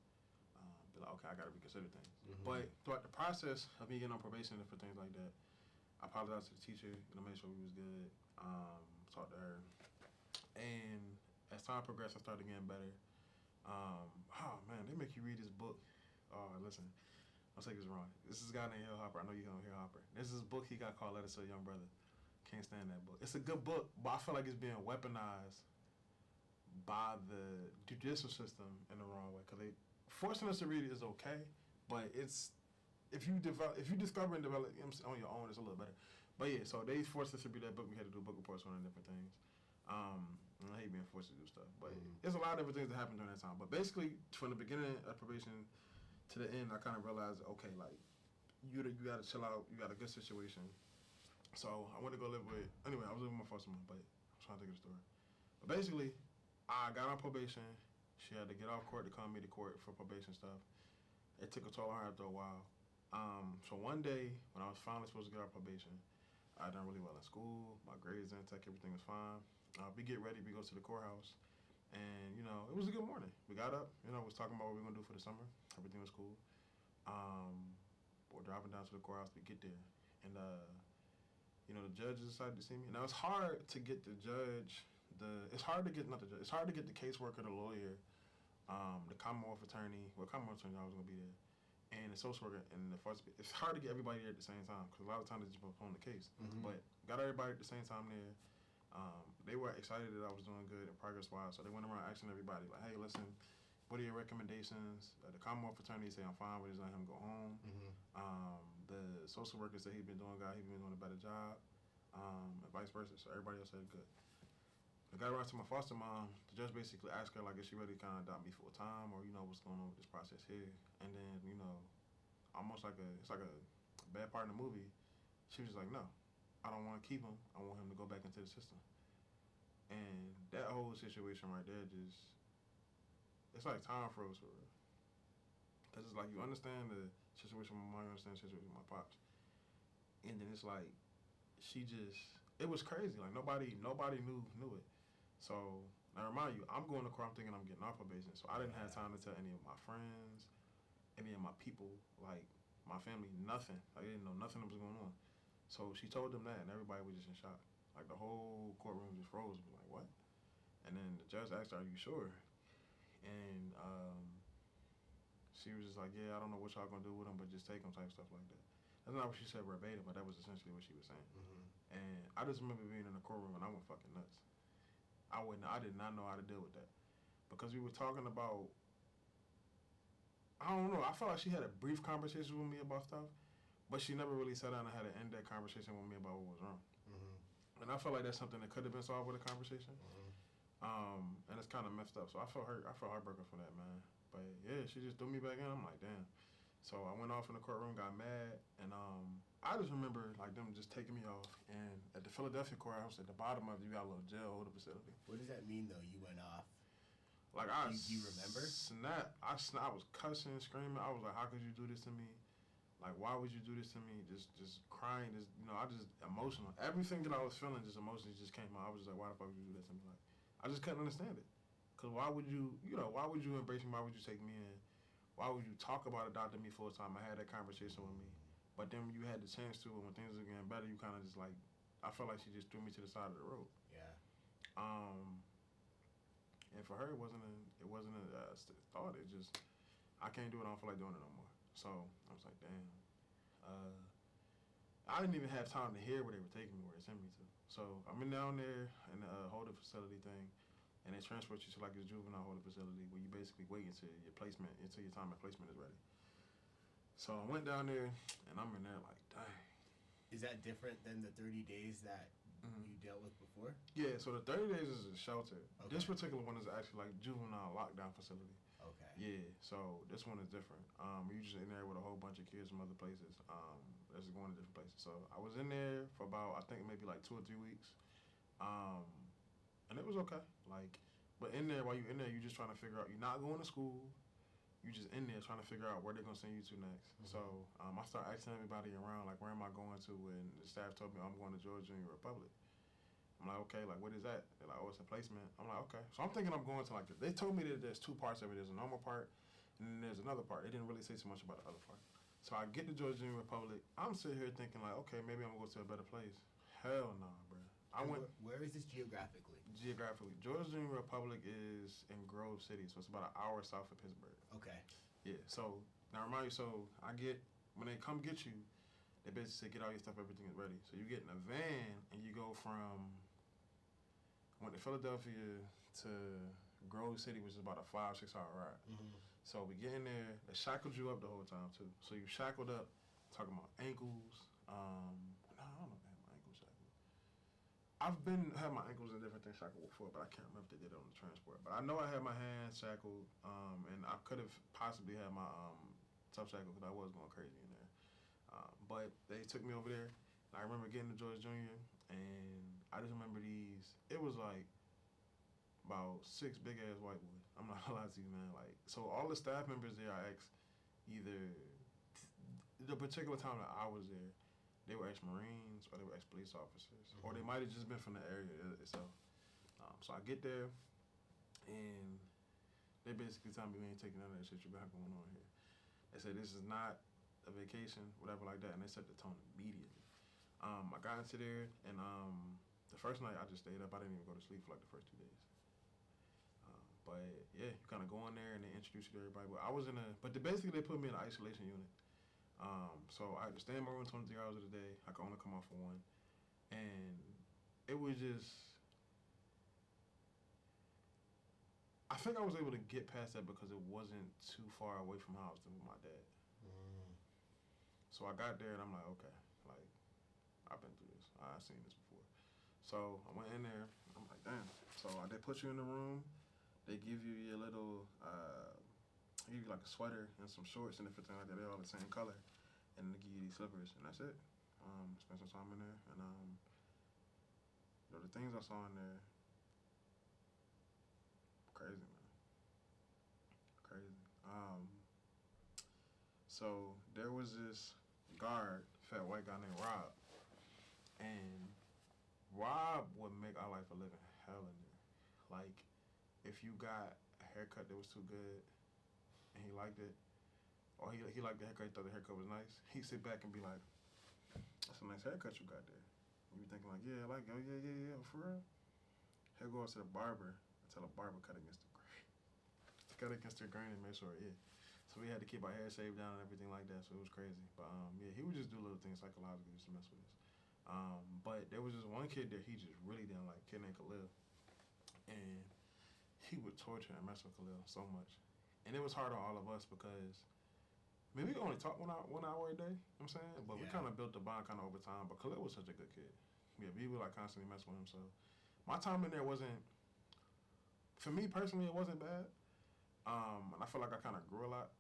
be like, okay, I got to reconsider things. But throughout the process of me getting on probation and different things like that, I apologized to the teacher, made sure we was good, talked to her, and as time progressed, I started getting better. Oh man, they make you read this book. Oh, listen, I'll say this wrong. This is a guy named Hill Hopper. I know you know Hill Hopper. There's this book he got called Letters to a Young Brother. Can't stand that book. It's a good book, but I feel like it's being weaponized by the judicial system in the wrong way. Because they forcing us to read it is okay, but it's if you discover and develop on your own, it's a little better. But yeah, so they forced us to read that book. We had to do book reports on different things. I hate being forced to do stuff, but there's a lot of different things that happened during that time. But basically, from the beginning of probation to the end, I kind of realized, okay, like you got to chill out. You got a good situation. So I went to go live with. Anyway, I was living with my foster mom, but I'm trying to think of the story. But basically, I got on probation. She had to get off court to come meet to court for probation stuff. It took a toll on her after a while. So one day when I was finally supposed to get off probation, I done really well in school. My grades intact, everything was fine. We get ready, we go to the courthouse, and it was a good morning. We got up, was talking about what we were gonna do for the summer. Everything was cool. We're driving down to the courthouse. We get there, and the judge decided to see me. Now it's hard to get the judge. It's hard to get not the judge. It's hard to get the caseworker, the lawyer, the Commonwealth attorney. Well, Commonwealth attorney I was gonna be there, and the social worker and the first. It's hard to get everybody there at the same time because a lot of times they just postpone the case. But got everybody at the same time there. They were excited that I was doing good and progress-wise, so they went around asking everybody, like, hey, listen, what are your recommendations? The Commonwealth attorney said I'm fine with it, let him go home. The social worker said he'd been doing a better job, and vice versa, so everybody else said good. I got around to my foster mom. The judge basically asked her, like, is she ready to kind of adopt me full-time, or, what's going on with this process here? And then, almost like it's like a bad part in the movie, she was just like, no, I don't want to keep him. I want him to go back into the system. And that whole situation right there it's like time froze for real. Because it's like you understand the situation with my mom, you understand the situation with my pops. And then it's like, it was crazy. Like nobody knew it. So, I remind you, I'm going to court, I'm thinking I'm getting off probation. So I didn't have time to tell any of my friends, any of my people, like my family, nothing. Like they didn't know nothing that was going on. So she told them that, and everybody was just in shock. Like the whole courtroom just froze. Like what? And then the judge asked her, "Are you sure?" And she was just like, "Yeah, I don't know what y'all gonna do with him, but just take him," type stuff like that. That's not what she said verbatim, but that was essentially what she was saying. And I just remember being in the courtroom and I went fucking nuts. I did not know how to deal with that because we were talking about. I don't know. I felt like she had a brief conversation with me about stuff, but she never really sat down and had an in-depth conversation with me about what was wrong. And I felt like that's something that could have been solved with a conversation. And it's kind of messed up. So I felt heartbroken for that, man. But yeah, she just threw me back in. I'm like, damn. So I went off in the courtroom, got mad, and I just remember like them just taking me off. And at the Philadelphia courthouse, at the bottom of it, you got a little jail holding facility. What does that mean, though? You went off. Like do you remember? I was cussing, screaming. I was like, how could you do this to me? Like, why would you do this to me? Just crying. I just emotional. Everything that I was feeling, just emotionally, just came out. I was just like, why the fuck would you do that to me? Like, I just couldn't understand it. Cause why would you embrace me? Why would you take me in? Why would you talk about adopting me full time? I had that conversation with me, but then you had the chance to, and when things were getting better, you kind of just like, I felt like she just threw me to the side of the road. Yeah. And for her, it wasn't a thought. It just, I can't do it. I don't feel like doing it no more. So I was like, damn. I didn't even have time to hear where they were taking me, where they sent me to. So I'm down there in the holding facility thing, and they transport you to like this juvenile holding facility where you basically wait until your time at placement is ready. So I went down there, and I'm in there like, dang. Is that different than the 30 days that you dealt with before? Yeah, so the 30 days is a shelter. Okay. This particular one is actually like juvenile lockdown facility. Okay. Yeah, so this one is different. You're just in there with a whole bunch of kids from other places. That's going to different places. So I was in there for about, I think maybe like 2 or 3 weeks. And it was okay. Like, but in there, while you're in there, you're just trying to figure out, you're not going to school. you just in there trying to figure out where they're gonna send you to next. So I started asking everybody around, like, where am I going to? And the staff told me, I'm going to Georgia Junior Republic. I'm like, okay, like, what is that? They're like, oh, it's a placement. I'm like, okay. So I'm thinking I'm going to, like, they told me that there's two parts of it. There's a normal part, and then there's another part. They didn't really say so much about the other part. So I get to Georgia Junior Republic. I'm sitting here thinking, like, okay, maybe I'm going to go to a better place. Hell no, bro. Where is this geographically? Georgia Junior Republic is in Grove City, so it's about an hour south of Pittsburgh. Okay. Yeah, so, now remind you, so when they come get you, they basically say, get all your stuff, everything is ready. So you get in a van, and you go went to Philadelphia to Grove City, which is about a 5-6 hour ride. So we get in there, they shackled you up the whole time, too. So you shackled up, talking about ankles, no, I don't know if they had my ankles shackled. I've had my ankles and different things shackled before, but I can't remember if they did it on the transport. But I know I had my hands shackled, and I could have possibly had my tough shackled because I was going crazy in there. But they took me over there, and I remember getting to George Junior, and I just remember it was like about 6 big ass white boys. I'm not gonna lie to you, man. Like, so all the staff members there, I asked either the particular time that I was there, they were ex-Marines or they were ex-police officers, or they might have just been from the area itself. So I get there, and they basically tell me, we ain't taking none of that shit you got going on here. They said, this is not a vacation, whatever like that, and they set the tone immediately. I got into there, and the first night I just stayed up. I didn't even go to sleep for like the first 2 days. But yeah, you kind of go in there and they introduce you to everybody. But basically they put me in an isolation unit. So I had to stay in my room 23 hours of the day. I could only come off for 1. And it was just, I think I was able to get past that because it wasn't too far away from how I was living with my dad. So I got there and I'm like, okay, like, I've been through this. I've seen this before. So I went in there. I'm like, damn. So they put you in the room. They give you your little, give you like a sweater and some shorts and everything like that. They're all the same color. And they give you these slippers, and that's it. Spent some time in there, and the things I saw in there, crazy, man. Crazy. So there was this guard, fat white guy named Rob, and Rob would make our life a living hell in there. Like, if you got a haircut that was too good and he liked it, or he liked the haircut, he thought the haircut was nice, he'd sit back and be like, that's a nice haircut you got there. And you be thinking like, yeah, I like it. Oh, yeah, for real? He'll go out to the barber and tell the barber cut against the grain. Cut against the grain and make sure it hit. So we had to keep our hair shaved down and everything like that, so it was crazy. But yeah, he would just do little things psychologically just to mess with us. But there was this one kid that he just really didn't like, a kid named Khalil. And he would torture and mess with Khalil so much. And it was hard on all of us because, I mean, we could only talk 1 hour a day, you know what I'm saying? But we kind of built the bond kind of over time. But Khalil was such a good kid. Yeah, we would like constantly mess with him. So my time in there wasn't, for me personally, it wasn't bad. And I feel like I kind of grew a lot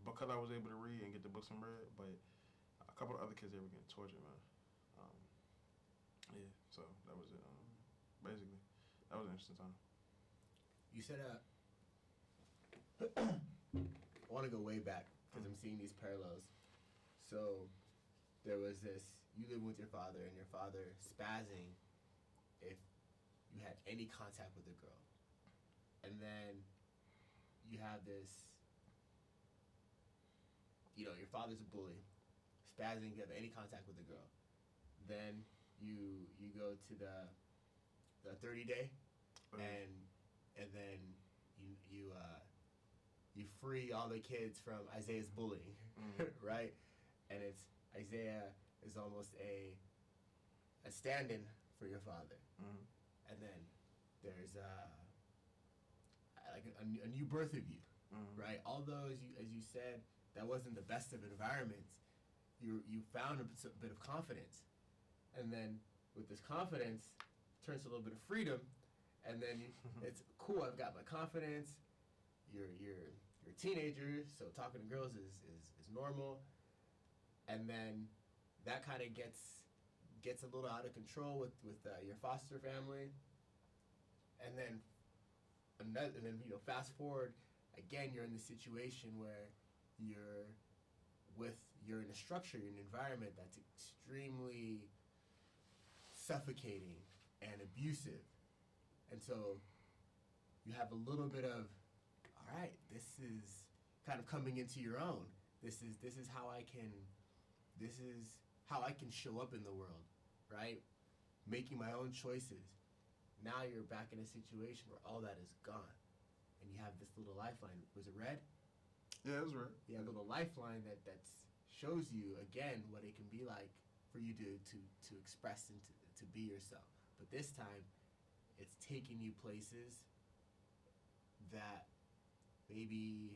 because I was able to read and get the books and read. But a couple of other kids, they were getting tortured, man. Yeah, so that was it. Basically, that was an interesting time. You said, I want to go way back because I'm seeing these parallels. So there was this, you live with your father and your father spazzing if you had any contact with a girl. And then you have this, you know, your father's a bully, spazzing if you have any contact with a girl. Then you go to the 30-day and then you free all the kids from Isaiah's bullying, right? And it's Isaiah is almost a stand-in for your father, and then there's like a new birth of you, right? Although as you said, that wasn't the best of environments, you found a bit of confidence, and then with this confidence turns to a little bit of freedom. And then it's cool. I've got my confidence. You're a teenager, so talking to girls is normal. And then that kind of gets a little out of control with your foster family. And then fast forward again, you're in the situation where you're you're in a structure, in an environment that's extremely suffocating and abusive. And so you have a little bit of, all right, this is kind of coming into your own. This is how I can show up in the world, right? Making my own choices. Now you're back in a situation where all that is gone. And you have this little lifeline. Was it red? Yeah, it was red. You have a little lifeline that shows you again what it can be like for you to express and to be yourself. But this time, it's taking you places that maybe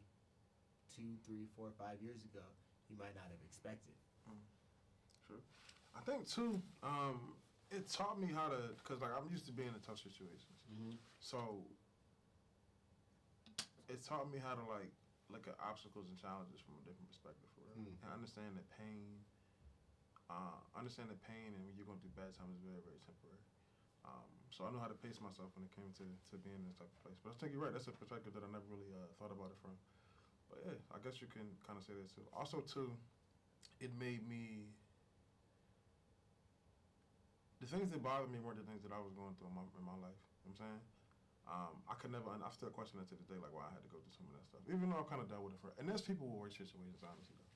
2, 3, 4, 5 years ago you might not have expected. Sure. I think too, it taught me how to, cause like I'm used to being in tough situations, so it taught me how to like look at obstacles and challenges from a different perspective for real. And understand that pain, and when you're going through bad times is very, very temporary. So I know how to pace myself when it came to being in this type of place. But I think you're right. That's a perspective that I never really thought about it from. But yeah, I guess you can kind of say that too. Also too, it made me, the things that bothered me weren't the things that I was going through in my life. You know what I'm saying? I could never, I still question it to this day, like why I had to go through some of that stuff. Even though I kind of dealt with it and there's people with worse situations, honestly, though.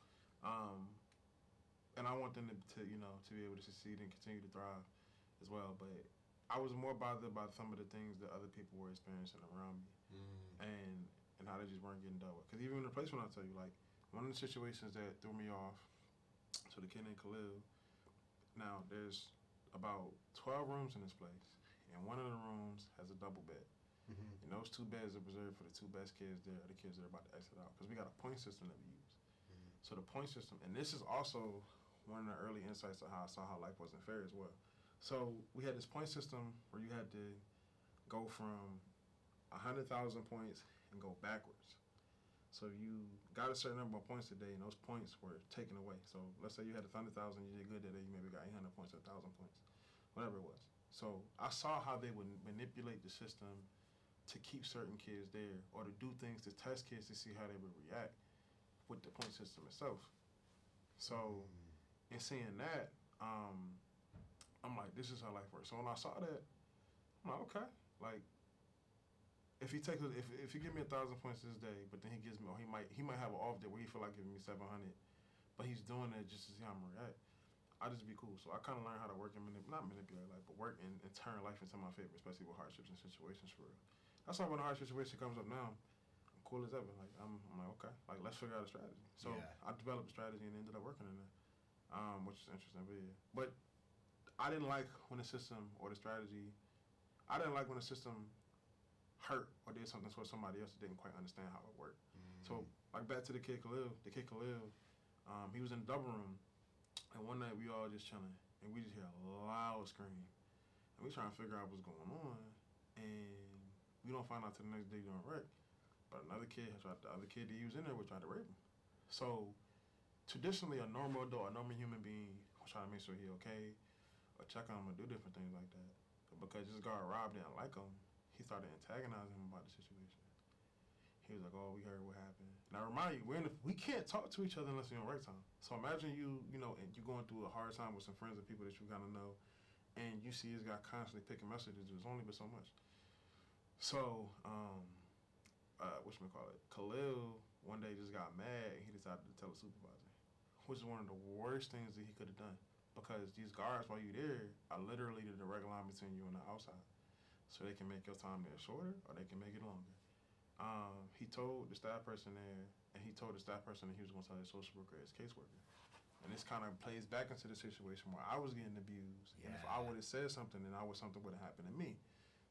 And I want them to be able to succeed and continue to thrive as well. But I was more bothered by some of the things that other people were experiencing around me, and how they just weren't getting dealt with. Because even in the place when I tell you, like, one of the situations that threw me off, so the kid named Khalil, now there's about 12 rooms in this place, and one of the rooms has a double bed. And those 2 beds are reserved for the 2 best kids there, the kids that are about to exit out. Because we got a point system that we use. So the point system, and this is also one of the early insights of how I saw how life wasn't fair as well. So we had this point system where you had to go from 100,000 points and go backwards. So you got a certain number of points a day, and those points were taken away. So let's say you had 100,000, you did good that day, you maybe got 800 points or 1,000 points, whatever it was. So I saw how they would manipulate the system to keep certain kids there, or to do things to test kids to see how they would react with the point system itself. So in seeing that, I'm like, this is how life works. So when I saw that, I'm like, okay, like, if you give me 1,000 points this day, but then he gives me, or he might have an off day where he feel like giving me 700, but he's doing it just to see how I'm react. I just be cool. So I kind of learned how to work and not manipulate life, but work and turn life into my favor, especially with hardships and situations for real. That's why when a hard situation comes up now, I'm cool as ever. Like I'm like, okay, like let's figure out a strategy. So I developed a strategy and ended up working in it, which is interesting. But I didn't like when the system or the strategy. I didn't like when the system hurt or did something for somebody else that didn't quite understand how it worked. So like back to the kid Khalil, he was in the double room, and one night we all just chilling, and we just hear a loud scream, and we trying to figure out what's going on, and we don't find out till the next day during rec. But the other kid that he was in there was trying to rape him. So traditionally, a normal adult, a normal human being will try to make sure he okay, or check on him, or do different things like that. But because this guard Rob didn't like him, he started antagonizing him about the situation. He was like, "Oh, we heard what happened." Now remind you, we can't talk to each other unless we're on rec time. So imagine you and you going through a hard time with some friends or people that you kind of know, and you see this guy constantly picking messages. There's only but so much. So, Khalil one day just got mad and he decided to tell the supervisor, which is one of the worst things that he could have done, because these guards while you're there are literally the direct line between you and the outside. So they can make your time there shorter or they can make it longer. He told the staff person there, and he told the staff person that he was going to tell his social worker, his caseworker. And this kind of plays back into the situation where I was getting abused. Yeah. And if I would have said something, then something would have happened to me.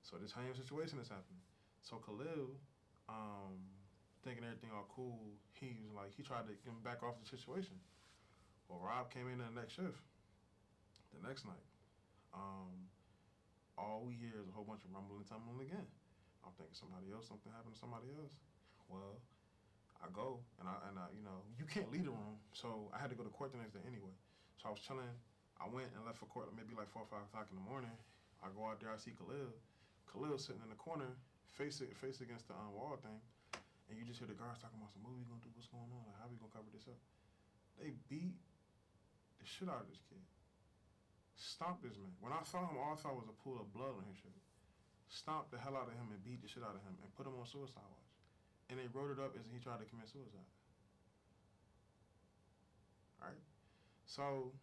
So this same situation is happening. So Khalil, thinking everything all cool, he tried to get him back off the situation. Well, Rob came in the next shift, the next night. All we hear is a whole bunch of rumbling and tumbling again. I'm thinking something happened to somebody else. Well, I go and I you can't leave the room, so I had to go to court the next day anyway. So I was chilling. I went and left for court maybe like 4 or 5 o'clock in the morning. I go out there, I see Khalil sitting in the corner, face against the wall thing, and you just hear the guards talking about some movie we gonna do, what's going on, like how we gonna cover this up. They beat the shit out of this kid. Stomped this man. When I saw him, all I saw was a pool of blood on his shirt. Stomped the hell out of him and beat the shit out of him and put him on suicide watch. And they wrote it up as he tried to commit suicide. Alright? So,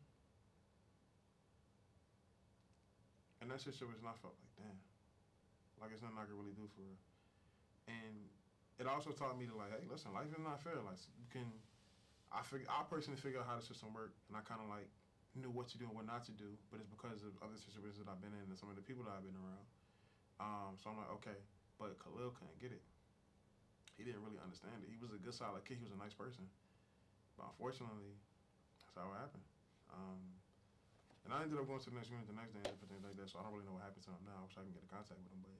in that situation, I felt like, damn. Like, it's nothing I can really do for real. And it also taught me to, like, hey, listen, life is not fair. Like, you can, I personally figured out how the system worked, and I kind of, like, knew what to do and what not to do, but it's because of other situations that I've been in and some of the people that I've been around. So I'm like, okay, but Khalil couldn't get it. He didn't really understand it. He was a good, solid kid. He was a nice person. But unfortunately, that's how it happened. And I ended up going to the next unit the next day and different things like that, so I don't really know what happened to him now. I wish I can get in contact with him, but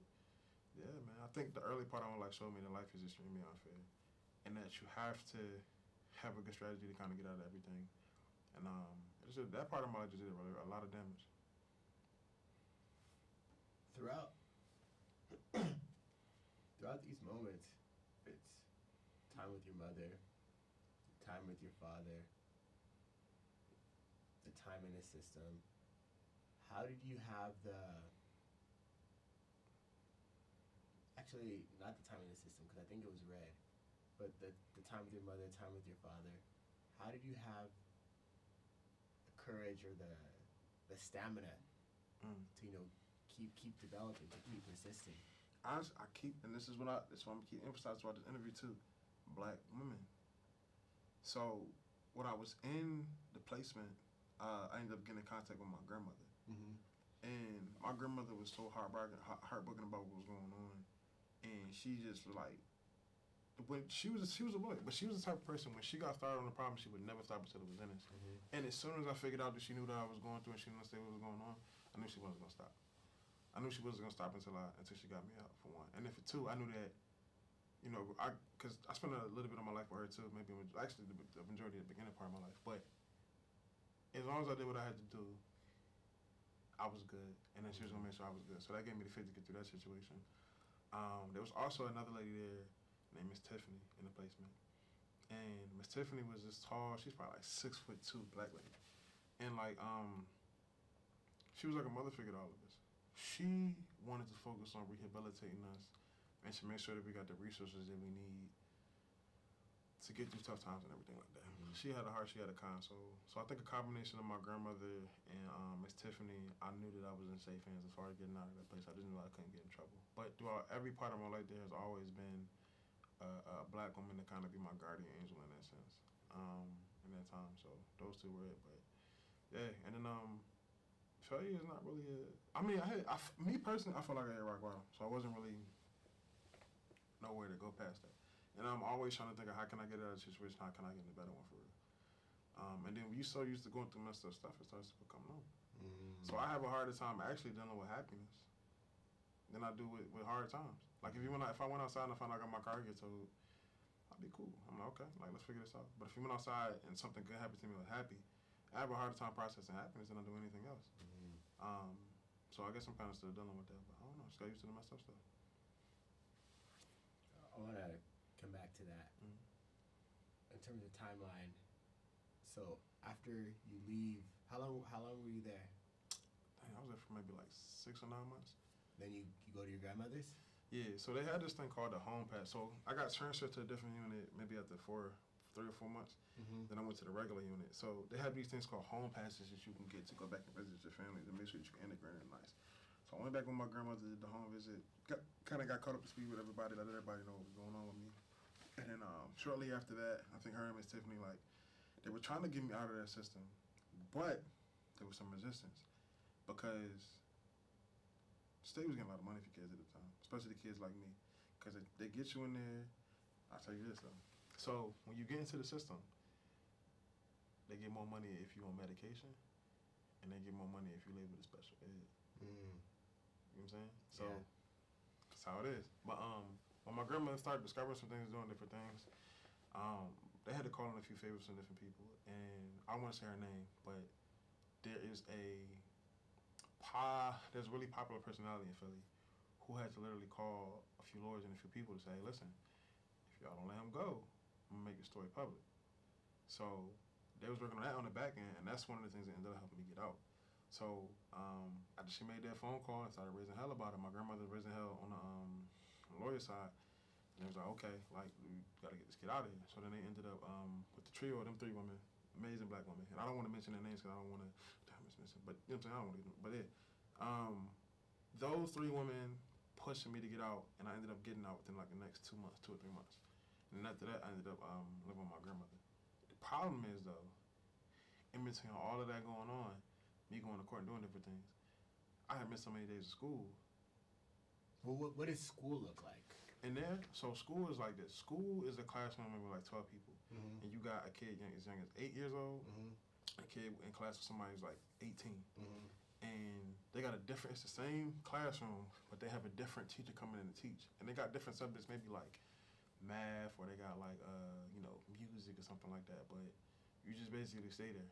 yeah, man. I think the early part of my life showed me that life is extremely unfair and that you have to have a good strategy to kind of get out of everything. And that part of my life just did a lot of damage. Throughout these moments, it's time with your mother, time with your father, the time in the system. How did you have actually, not the time in the system, because I think it was red, but the time with your mother, time with your father, how did you have the courage or the stamina to, keep developing, to keep persisting? Honestly, and this is what I'm keep emphasizing throughout this interview too, black women. So when I was in the placement, I ended up getting in contact with my grandmother. Mm-hmm. And my grandmother was so heartbroken about what was going on. And she just was like, when she was a lawyer, but she was the type of person, when she got started on the problem, she would never stop until it was finished. Mm-hmm. And as soon as I figured out that she knew that I was going through and she understood what was going on, I knew she wasn't going to stop. I knew she wasn't going to stop until she got me out, for one. And then for two, I knew that, because I spent a little bit of my life with her too, maybe actually the majority of the beginning part of my life. But as long as I did what I had to do, I was good. And then she was going to make sure I was good. So that gave me the faith to get through that situation. There was also another lady there named Miss Tiffany in the placement. And Miss Tiffany was this tall, she's probably like 6'2" black lady. And like, she was like a mother figure to all of us. She wanted to focus on rehabilitating us and to make sure that we got the resources that we need to get through tough times and everything like that. Mm-hmm. She had a heart, she had a kind. So I think a combination of my grandmother and Miss Tiffany, I knew that I was in safe hands as far as getting out of that place. I just knew I couldn't get in trouble. But throughout every part of my life, there has always been a black woman to kind of be my guardian angel in that sense. In that time, so those two were it. But yeah, and then failure is not really me personally, I feel like I hit rock bottom, so I wasn't really nowhere to go past that. And I'm always trying to think of how can I get out of the situation, how can I get in a better one for real. And then when you so used to going through messed up stuff, it starts to become normal. Mm-hmm. So I have a harder time actually dealing with happiness than I do with hard times. Like if I went outside and I found out I got my car get towed, I'd be cool. I'm like, okay, like let's figure this out. But if you went outside and something good happened to me, I was happy. I have a harder time processing happiness than I do anything else. Mm-hmm. So I guess I'm kind of still dealing with that, but I don't know. Just got used to the messed up stuff. I want to come back to that. Mm-hmm. In terms of timeline, so after you leave, how long were you there? Dang, I was there for maybe like 6 or 9 months. Then you go to your grandmother's? Yeah, so they had this thing called the home pass. So I got transferred to a different unit maybe after 3 or 4 months. Mm-hmm. Then I went to the regular unit. So they have these things called home passes that you can get to go back and visit your family to make sure that you can integrate it nice. So I went back with my grandmother, did the home visit, kind of got caught up to speed with everybody, let everybody know what was going on with me. And then shortly after that, I think her and Miss Tiffany, like, they were trying to get me out of that system, but there was some resistance because the state was getting a lot of money for kids at the time, especially the kids like me, because they get you in there. I'll tell you this though. So when you get into the system, they get more money if you're on medication, and they get more money if you're labeled as special ed. Mm. You know what I'm saying? So that's how it is. But when my grandmother started discovering some things, doing different things, they had to call in a few favors from different people, and I won't say her name, but there's a really popular personality in Philly who had to literally call a few lawyers and a few people to say, hey, listen, if if y'all don't let him go, I'm gonna make the story public. So they was working on that on the back end, and that's one of the things that ended up helping me get out. So after she made that phone call and started raising hell about it, my grandmother was raising hell on the lawyer side. And they was like, okay, like, we got to get this kid out of here. So then they ended up with the trio of them 3 women, amazing black women. And I don't want to mention their names because I don't want to, damn, it's missing. But, you know what I'm saying, I don't want to get them. But those 3 women pushing me to get out, and I ended up getting out within like the next 2 months, 2 or 3 months. And after that, I ended up living with my grandmother. The problem is, though, in between all of that going on, me going to court and doing different things, I had missed so many days of school. Well, what does school look like? In there, so school is like this. School is a classroom with like 12 people, Mm-hmm. and you got a kid as young as 8 years old, Mm-hmm. a kid in class with somebody who's like 18, Mm-hmm. and they got a different. It's the same classroom, but they have a different teacher coming in to teach, and they got different subjects, maybe like math, or they got like music or something like that. But you just basically stay there,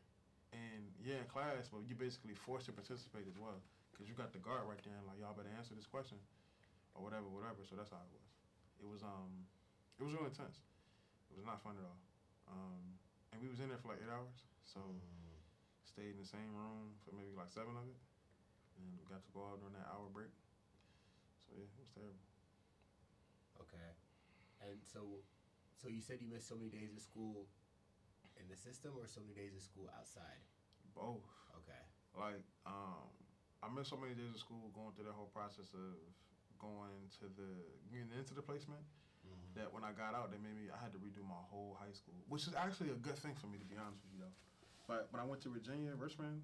and yeah, in class, but you basically forced to participate as well, because you got the guard right there, and like, y'all better answer this question, or whatever, whatever. So that's how it was. It was really intense. It was not fun at all. And we was in there for like 8 hours, so stayed in the same room for maybe like 7 of it, and we got to go out during that hour break. So yeah, it was terrible. Okay. And so you said you missed so many days of school in the system, or so many days of school outside? Both. Okay. Like, I missed so many days of school going through that whole process of getting into the placement, that when I got out, I had to redo my whole high school, which is actually a good thing for me, to be honest with you, though. But when I went to Virginia, Richmond,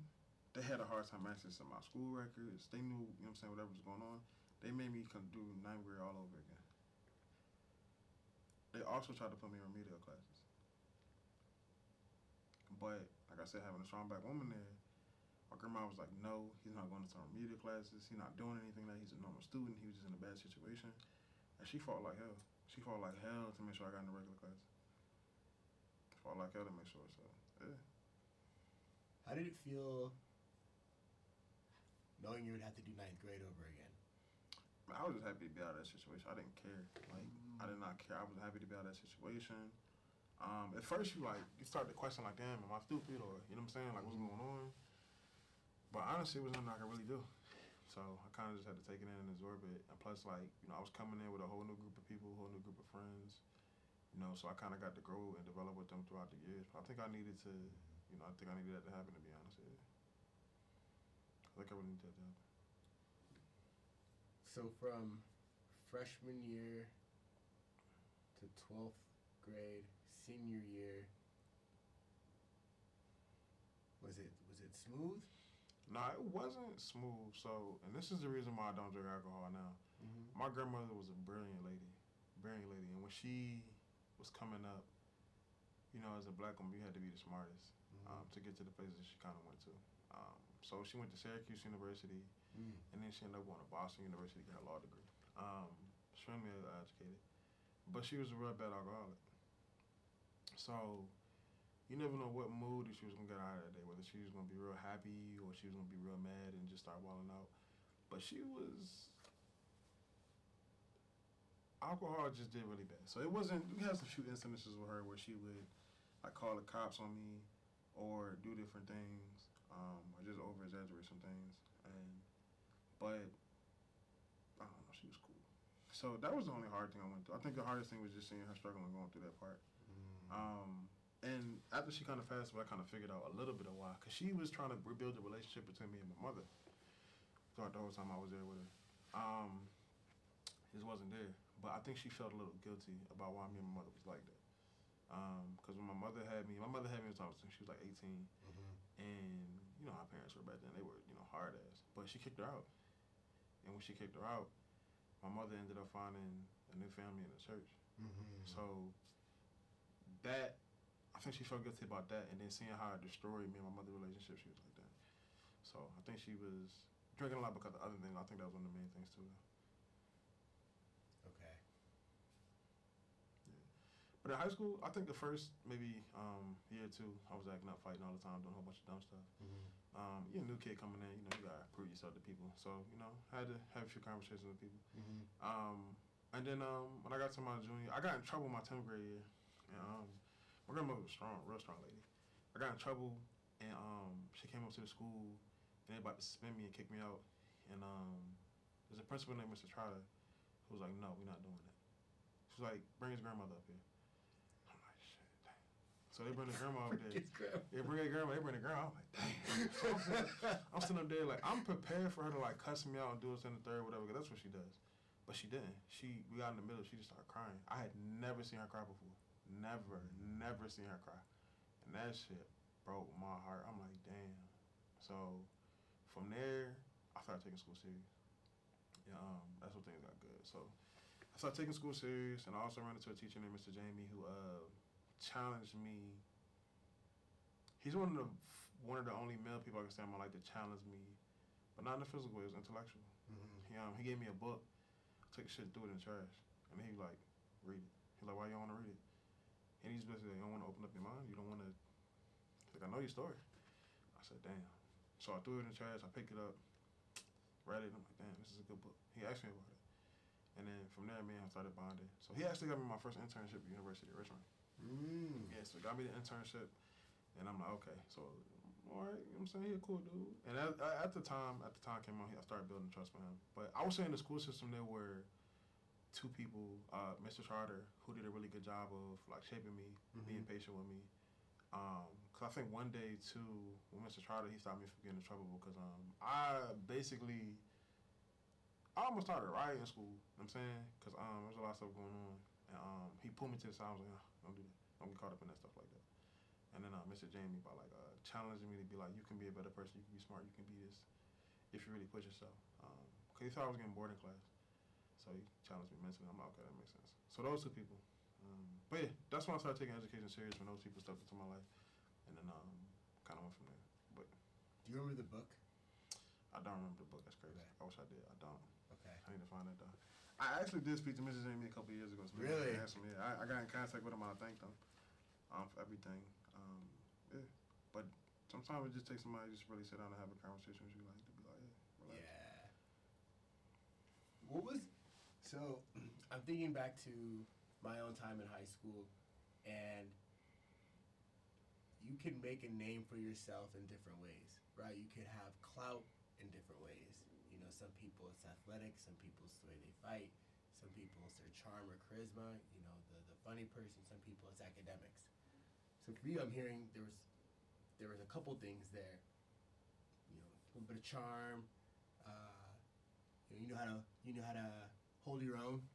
they had a hard time accessing my school records. They knew, you know what I'm saying, whatever was going on. They made me do 9th grade all over again. They also tried to put me in remedial classes. But, like I said, having a strong black woman there, my grandma was like, no, he's not going to some remedial classes. He's not doing anything like he's a normal student. He was just in a bad situation. And she fought like hell. She fought like hell to make sure I got in the regular class. Fought like hell to make sure. So, yeah. How did it feel knowing you would have to do 9th grade over again? I was just happy to be out of that situation. I didn't care. Like, I did not care. I was happy to be out of that situation. At first, you start to question, like, damn, am I stupid? Or, you know what I'm saying? Like, what's going on? But honestly, it was nothing I could really do. So I kind of just had to take it in and absorb it. And plus, like, I was coming in with a whole new group of people, a whole new group of friends. So I kind of got to grow and develop with them throughout the years. But I think I needed to, I think I needed that to happen, to be honest. Yeah. I think I really needed that to happen. So from freshman year to 12th grade, senior year, was it smooth? Nah, it wasn't smooth. So, and this is the reason why I don't drink alcohol now. Mm-hmm. My grandmother was a brilliant lady. And when she was coming up, as a black woman, you had to be the smartest to get to the places that she kind of went to. So she went to Syracuse University, and then she ended up going to Boston University to get her law degree. Extremely educated. But she was a real bad alcoholic. So you never know what mood that she was going to get out of that day, whether she was going to be real happy or she was going to be real mad and just start wilding out. But alcohol just did really bad. So we had some few incidences with her where she would call the cops on me or do different things, or just over-exaggerate some things. But I don't know, she was cool. So that was the only hard thing I went through. I think the hardest thing was just seeing her struggling going through that part. And after she kind of passed away, I kind of figured out a little bit of why. Because she was trying to rebuild the relationship between me and my mother throughout the whole time I was there with her. It wasn't there. But I think she felt a little guilty about why me and my mother was like that. Because when my mother had me when she was like 18. Mm-hmm. And, how parents were back then. They were, hard ass. But she kicked her out. And when she kicked her out, my mother ended up finding a new family in the church. Mm-hmm. So I think she felt guilty about that, and then seeing how it destroyed me and my mother's relationship, she was like that. So I think she was drinking a lot because of other things. I think that was one of the main things too. Okay. Yeah. But in high school, I think the first maybe year or two, I was acting up, fighting all the time, doing a whole bunch of dumb stuff. Mm-hmm. You're a new kid coming in, you gotta prove yourself to people. So, I had to have a few conversations with people. Mm-hmm. And then when I got to my junior, I got in trouble my 10th grade year. And my grandmother was strong, real strong lady. I got in trouble, and she came up to the school, and they about to suspend me and kick me out. And there's a principal named Mr. Trotter who was like, "No, we're not doing that." She was like, "Bring his grandmother up here." I'm like, "Shit, damn." So they bring the grandma up there. They bring their grandma. They bring the grandma. I'm like, "Damn." So I'm sitting up there like I'm prepared for her to like cuss me out and do us in the third, whatever. Cause that's what she does. But she didn't. We got in the middle. She just started crying. I had never seen her cry before. Never seen her cry. And that shit broke my heart. I'm like, damn. So from there, I started taking school serious. Yeah, that's when things got good. So I started taking school serious, and I also ran into a teacher named Mr. Jamie who challenged me. He's one of the only male people I can say in my life that challenged me, but not in a physical way. It was intellectual. Mm-hmm. He gave me a book. Took shit, threw it in the trash. And then he like, read it. He's like, why you don't want to read it? And he's basically like, you don't want to open up your mind? You don't want to, like, I know your story. I said, damn. So I threw it in the trash. I picked it up, read it. I'm like, damn, this is a good book. He asked me about it. And then from there, me and him started bonding. So he actually got me my first internship at the University of Richmond. Yeah, so he got me the internship. And I'm like, okay. So, all right, you know what I'm saying? He's a cool dude. And at the time came on, I started building trust with him. But I would say in the school system there were two people, Mr. Trotter, who did a really good job of like shaping me, being patient with me. Cause I think one day too, when Mr. Trotter, he stopped me from getting in trouble because I almost started rioting in school. You know what I'm saying? Cause there's a lot of stuff going on, and he pulled me to the side. I was like, don't do that. Don't get caught up in that stuff like that. And then Mr. Jamie by like challenging me to be like, you can be a better person, you can be smart, you can be this if you really push yourself. Cause he thought I was getting bored in class, so he challenged me mentally. I'm like, okay, that makes sense. So those two people. But yeah, that's when I started taking education serious, when those people stepped into my life, and then kind of went from there. But do you remember the book? I don't remember the book. That's crazy. Okay. I wish I did. I don't. Okay. I need to find that though. I actually did speak to Mrs. Jamie a couple of years ago. Really? I got in contact with him. I thanked him for everything. Yeah, but sometimes it just takes somebody to just really sit down and have a conversation with you, like to be like, hey, relax. Yeah. What was so? I'm thinking back to my own time in high school, and you can make a name for yourself in different ways, right? You could have clout in different ways. You know, some people it's athletic, some people it's the way they fight, some people it's their charm or charisma. You know, the funny person. Some people it's academics. So for you, I'm hearing there was a couple things there. You know, a little bit of charm. You know how to hold your own,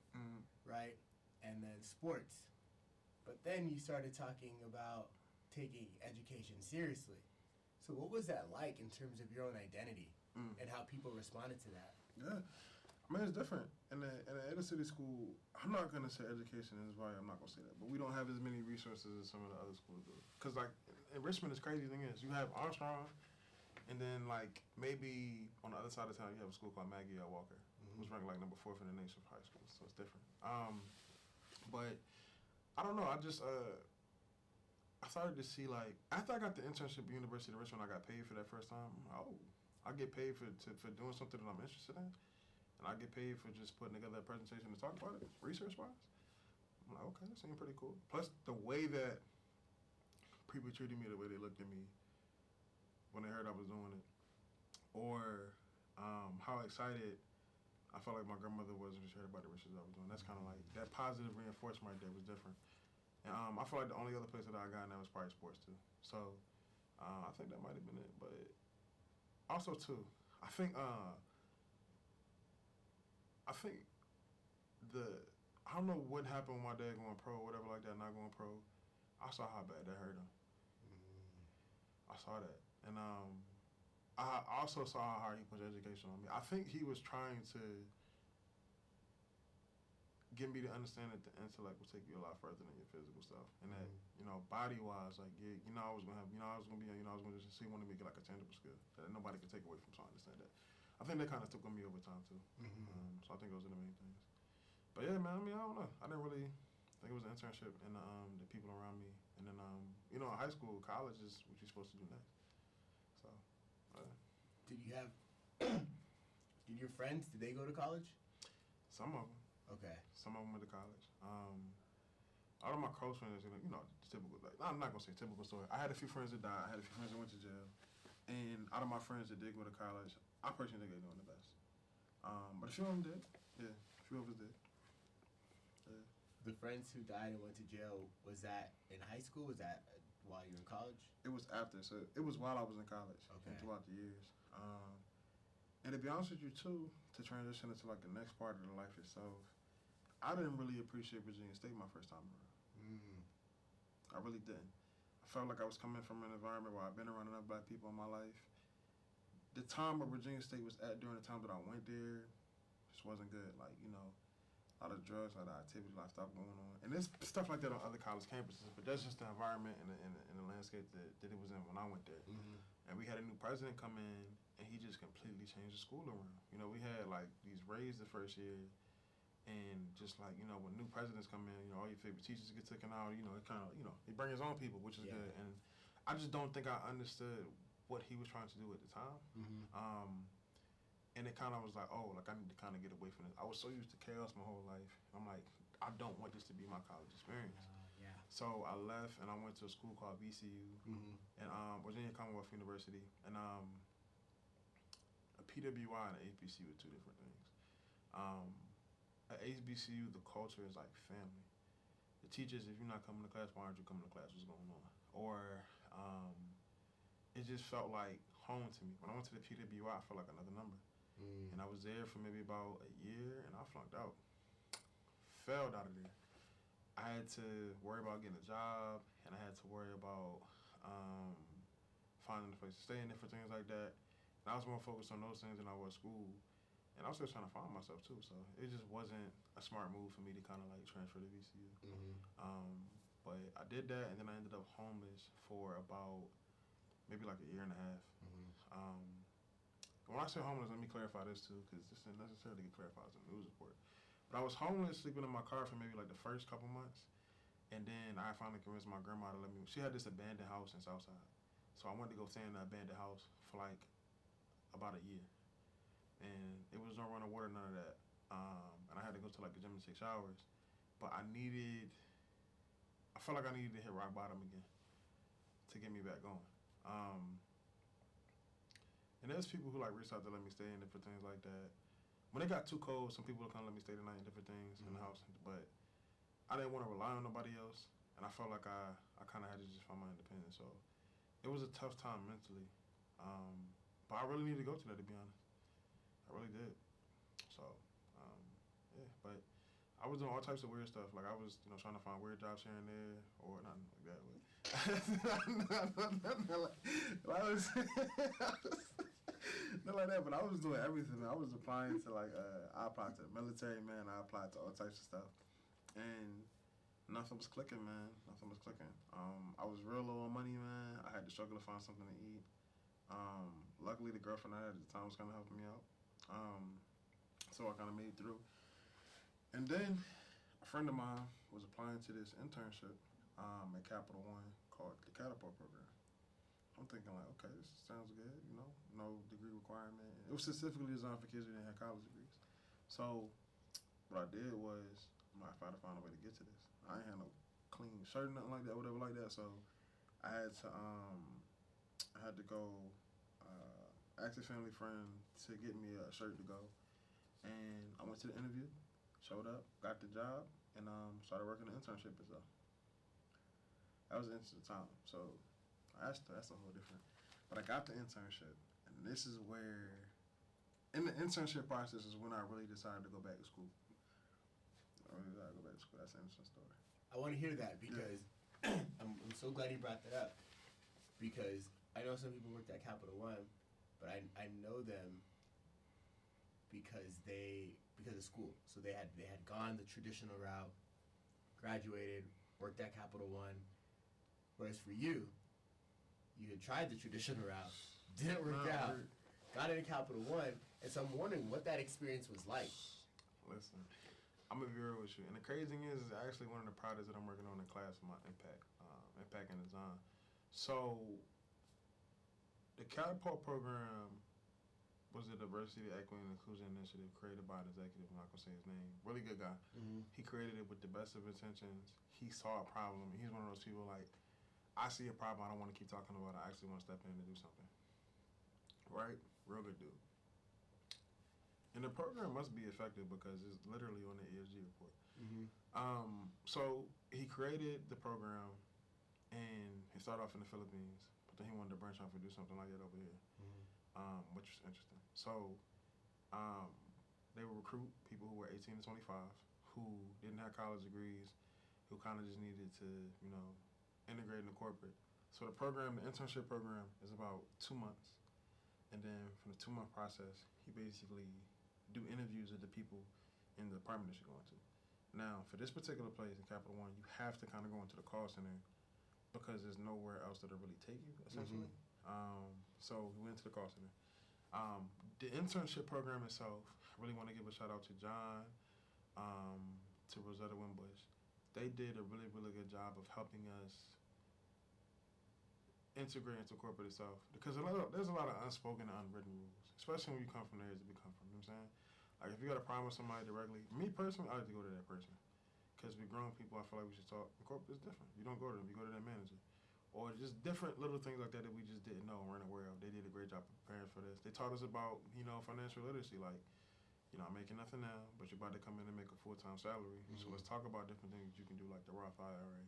right? And then sports. But then you started talking about taking education seriously. So what was that like in terms of your own identity and how people responded to that? Yeah. I mean, it's different. In the inner city school, I'm not going to say education is right. I'm not going to say that. But we don't have as many resources as some of the other schools do. Because, like, in Richmond, the crazy thing is you have Armstrong, and then, like, maybe on the other side of town, you have a school called Maggie L. Walker, who's ranked, like, number 4th in the nation for high schools. So it's different. But I don't know. I just, I started to see, like, after I got the internship at the University of Richmond, I got paid for that first time. I get paid for doing something that I'm interested in. And I get paid for just putting together a presentation to talk about it, research-wise. I'm like, okay, that seemed pretty cool. Plus, the way that people treated me, the way they looked at me when they heard I was doing it, or how excited I felt like my grandmother was when she heard about the research I was doing. That's kind of like, that positive reinforcement right there was different. And I feel like the only other place that I got in that was probably sports, too. So I think that might have been it. But also, too, I think I don't know what happened with my dad going pro or whatever like that, not going pro. I saw how bad that hurt him. I saw that. And I also saw how hard he pushed education on me. I think he was trying to get me to understand that the intellect will take you a lot further than your physical stuff. And that, body-wise, like, yeah, I was going to just see, wanted me to get like a tangible skill that nobody could take away from, so I understand that. I think that kind of took on me over time, too. So I think those are the main things. But yeah, man, I mean, I don't know. I didn't really think it was an internship and the people around me. And then, in high school, college is what you're supposed to do next. So, Did you have, did your friends, did they go to college? Some of them. Okay. Some of them went to college. All of my close friends, you know, typical. Like, I'm not gonna say typical story. I had a few friends that died. I had a few friends that went to jail. And out of my friends that did go to college, I personally think they're doing the best. But a few of them did. Yeah, a few of us did. Yeah. The friends who died and went to jail, was that in high school? Was that while you were in college? It was after, so it was while I was in college. Okay. And throughout the years. And to be honest with you too, to transition into like the next part of the life itself, I didn't really appreciate Virginia State my first time around. I really didn't. I felt like I was coming from an environment where I've been around enough black people in my life. The time where Virginia State was at during the time that I went there just wasn't good. Like, you know, a lot of drugs, a lot of activity, a lot of stuff going on. And there's stuff like that on other college campuses, but that's just the environment and the landscape that it was in when I went there. And we had a new president come in, and he just completely changed the school around. You know, we had like these raids the first year, and just like, you know, when new presidents come in, you know, all your favorite teachers get taken out. You know, it kind of, you know, he bring his own people, which is good. And I just don't think I understood what he was trying to do at the time. And it kind of was like, oh, like I need to kind of get away from this. I was so used to chaos my whole life. I'm like, I don't want this to be my college experience. So I left and I went to a school called HBCU, and Virginia Commonwealth University, and a PWI and an HBCU are two different things. At HBCU, the culture is like family. The teachers, if you're not coming to class, why aren't you coming to class? What's going on? Or it just felt like home to me. When I went to the PWI, I felt like another number. And I was there for maybe about a year, and I flunked out. Failed out of there. I had to worry about getting a job, and I had to worry about finding a place to stay and different things like that. And I was more focused on those things than I was school. And I was still trying to find myself too, so it just wasn't a smart move for me to kind of like transfer to VCU. But I did that, and then I ended up homeless for about maybe like a year and a half. When I say homeless, let me clarify this too, because this didn't necessarily get clarified as a news report. But I was homeless, sleeping in my car for maybe like the first couple months, and then I finally convinced my grandma to let me. She had this abandoned house in Southside, so I wanted to go stay in the abandoned house for like about a year. And it was no running water, none of that. And I had to go to like the gym and take showers. But I felt like I needed to hit rock bottom again to get me back going. And there's people who like reached out to let me stay and different things like that. When it got too cold, some people would come let me stay the night and different things in the house. But I didn't want to rely on nobody else. And I felt like I kind of had to just find my independence. So it was a tough time mentally. But I really needed to go to that, to be honest. I really did. So, yeah, but I was doing all types of weird stuff. Like I was, you know, trying to find weird jobs here and there, or nothing like that. But I was not like that. But I was doing everything. I was applying to like, I applied to the military, man. I applied to all types of stuff, and nothing was clicking, man. Nothing was clicking. I was real low on money, man. I had to struggle to find something to eat. Luckily, the girlfriend I had at the time was kind of helping me out. So I kind of made it through. And then a friend of mine was applying to this internship at Capital One called the Catapult Program. I'm thinking like, okay, this sounds good, you know, no degree requirement. It was specifically designed for kids who didn't have college degrees. So what I did was, I'm like, I had to find a way to get to this. I ain't had no clean shirt or nothing like that, whatever like that. So I had to go ask a family friend to get me a shirt to go. And I went to the interview, showed up, got the job, and started working the internship as well. That was an interesting time. So that's a whole different. But I got the internship, and this is where, in the internship process is when I really decided to go back to school. That's an interesting story. I want to hear that because I'm so glad you brought that up, because I know some people worked at Capital One, but I know them because of school. So they had gone the traditional route, graduated, worked at Capital One, whereas for you had tried the traditional route, didn't work out, got into Capital One, and so I'm wondering what that experience was like. Listen, I'm gonna be real with you, and the crazy thing is actually one of the projects that I'm working on in class for my impact and design. So the Catapult program was the Diversity, Equity, and Inclusion Initiative created by an executive. I'm not gonna say his name. Really good guy. He created it with the best of intentions. He saw a problem. He's one of those people like, I see a problem. I don't want to keep talking about it. I actually want to step in and do something. Right? Real good dude. And the program must be effective because it's literally on the ESG report. So he created the program, and he started off in the Philippines, but then he wanted to branch off and do something like that over here, which was interesting. So they would recruit people who were 18 to 25, who didn't have college degrees, who kind of just needed to, integrate into corporate. So the program, the internship program, is about 2 months. And then from the 2-month process, he basically do interviews with the people in the department that you're going to. Now, for this particular place in Capital One, you have to kind of go into the call center because there's nowhere else that'll really take you, essentially. So we went to the call center. The internship program itself, I really want to give a shout out to John, to Rosetta Wimbush. They did a really, really good job of helping us integrate into corporate itself, because there's a lot of unspoken and unwritten rules, especially when you come from the areas that we come from. You know what I'm saying? Like, if you got a problem with somebody directly, me personally, I like to go to that person, because we grown people, I feel like we should talk. In corporate, it's different. You don't go to them, you go to their manager, or just different little things like that that we just didn't know and weren't aware of. They did a great job preparing for this. They taught us about financial literacy, like, I'm making nothing now, but you're about to come in and make a full-time salary. So let's talk about different things you can do, like the Roth IRA.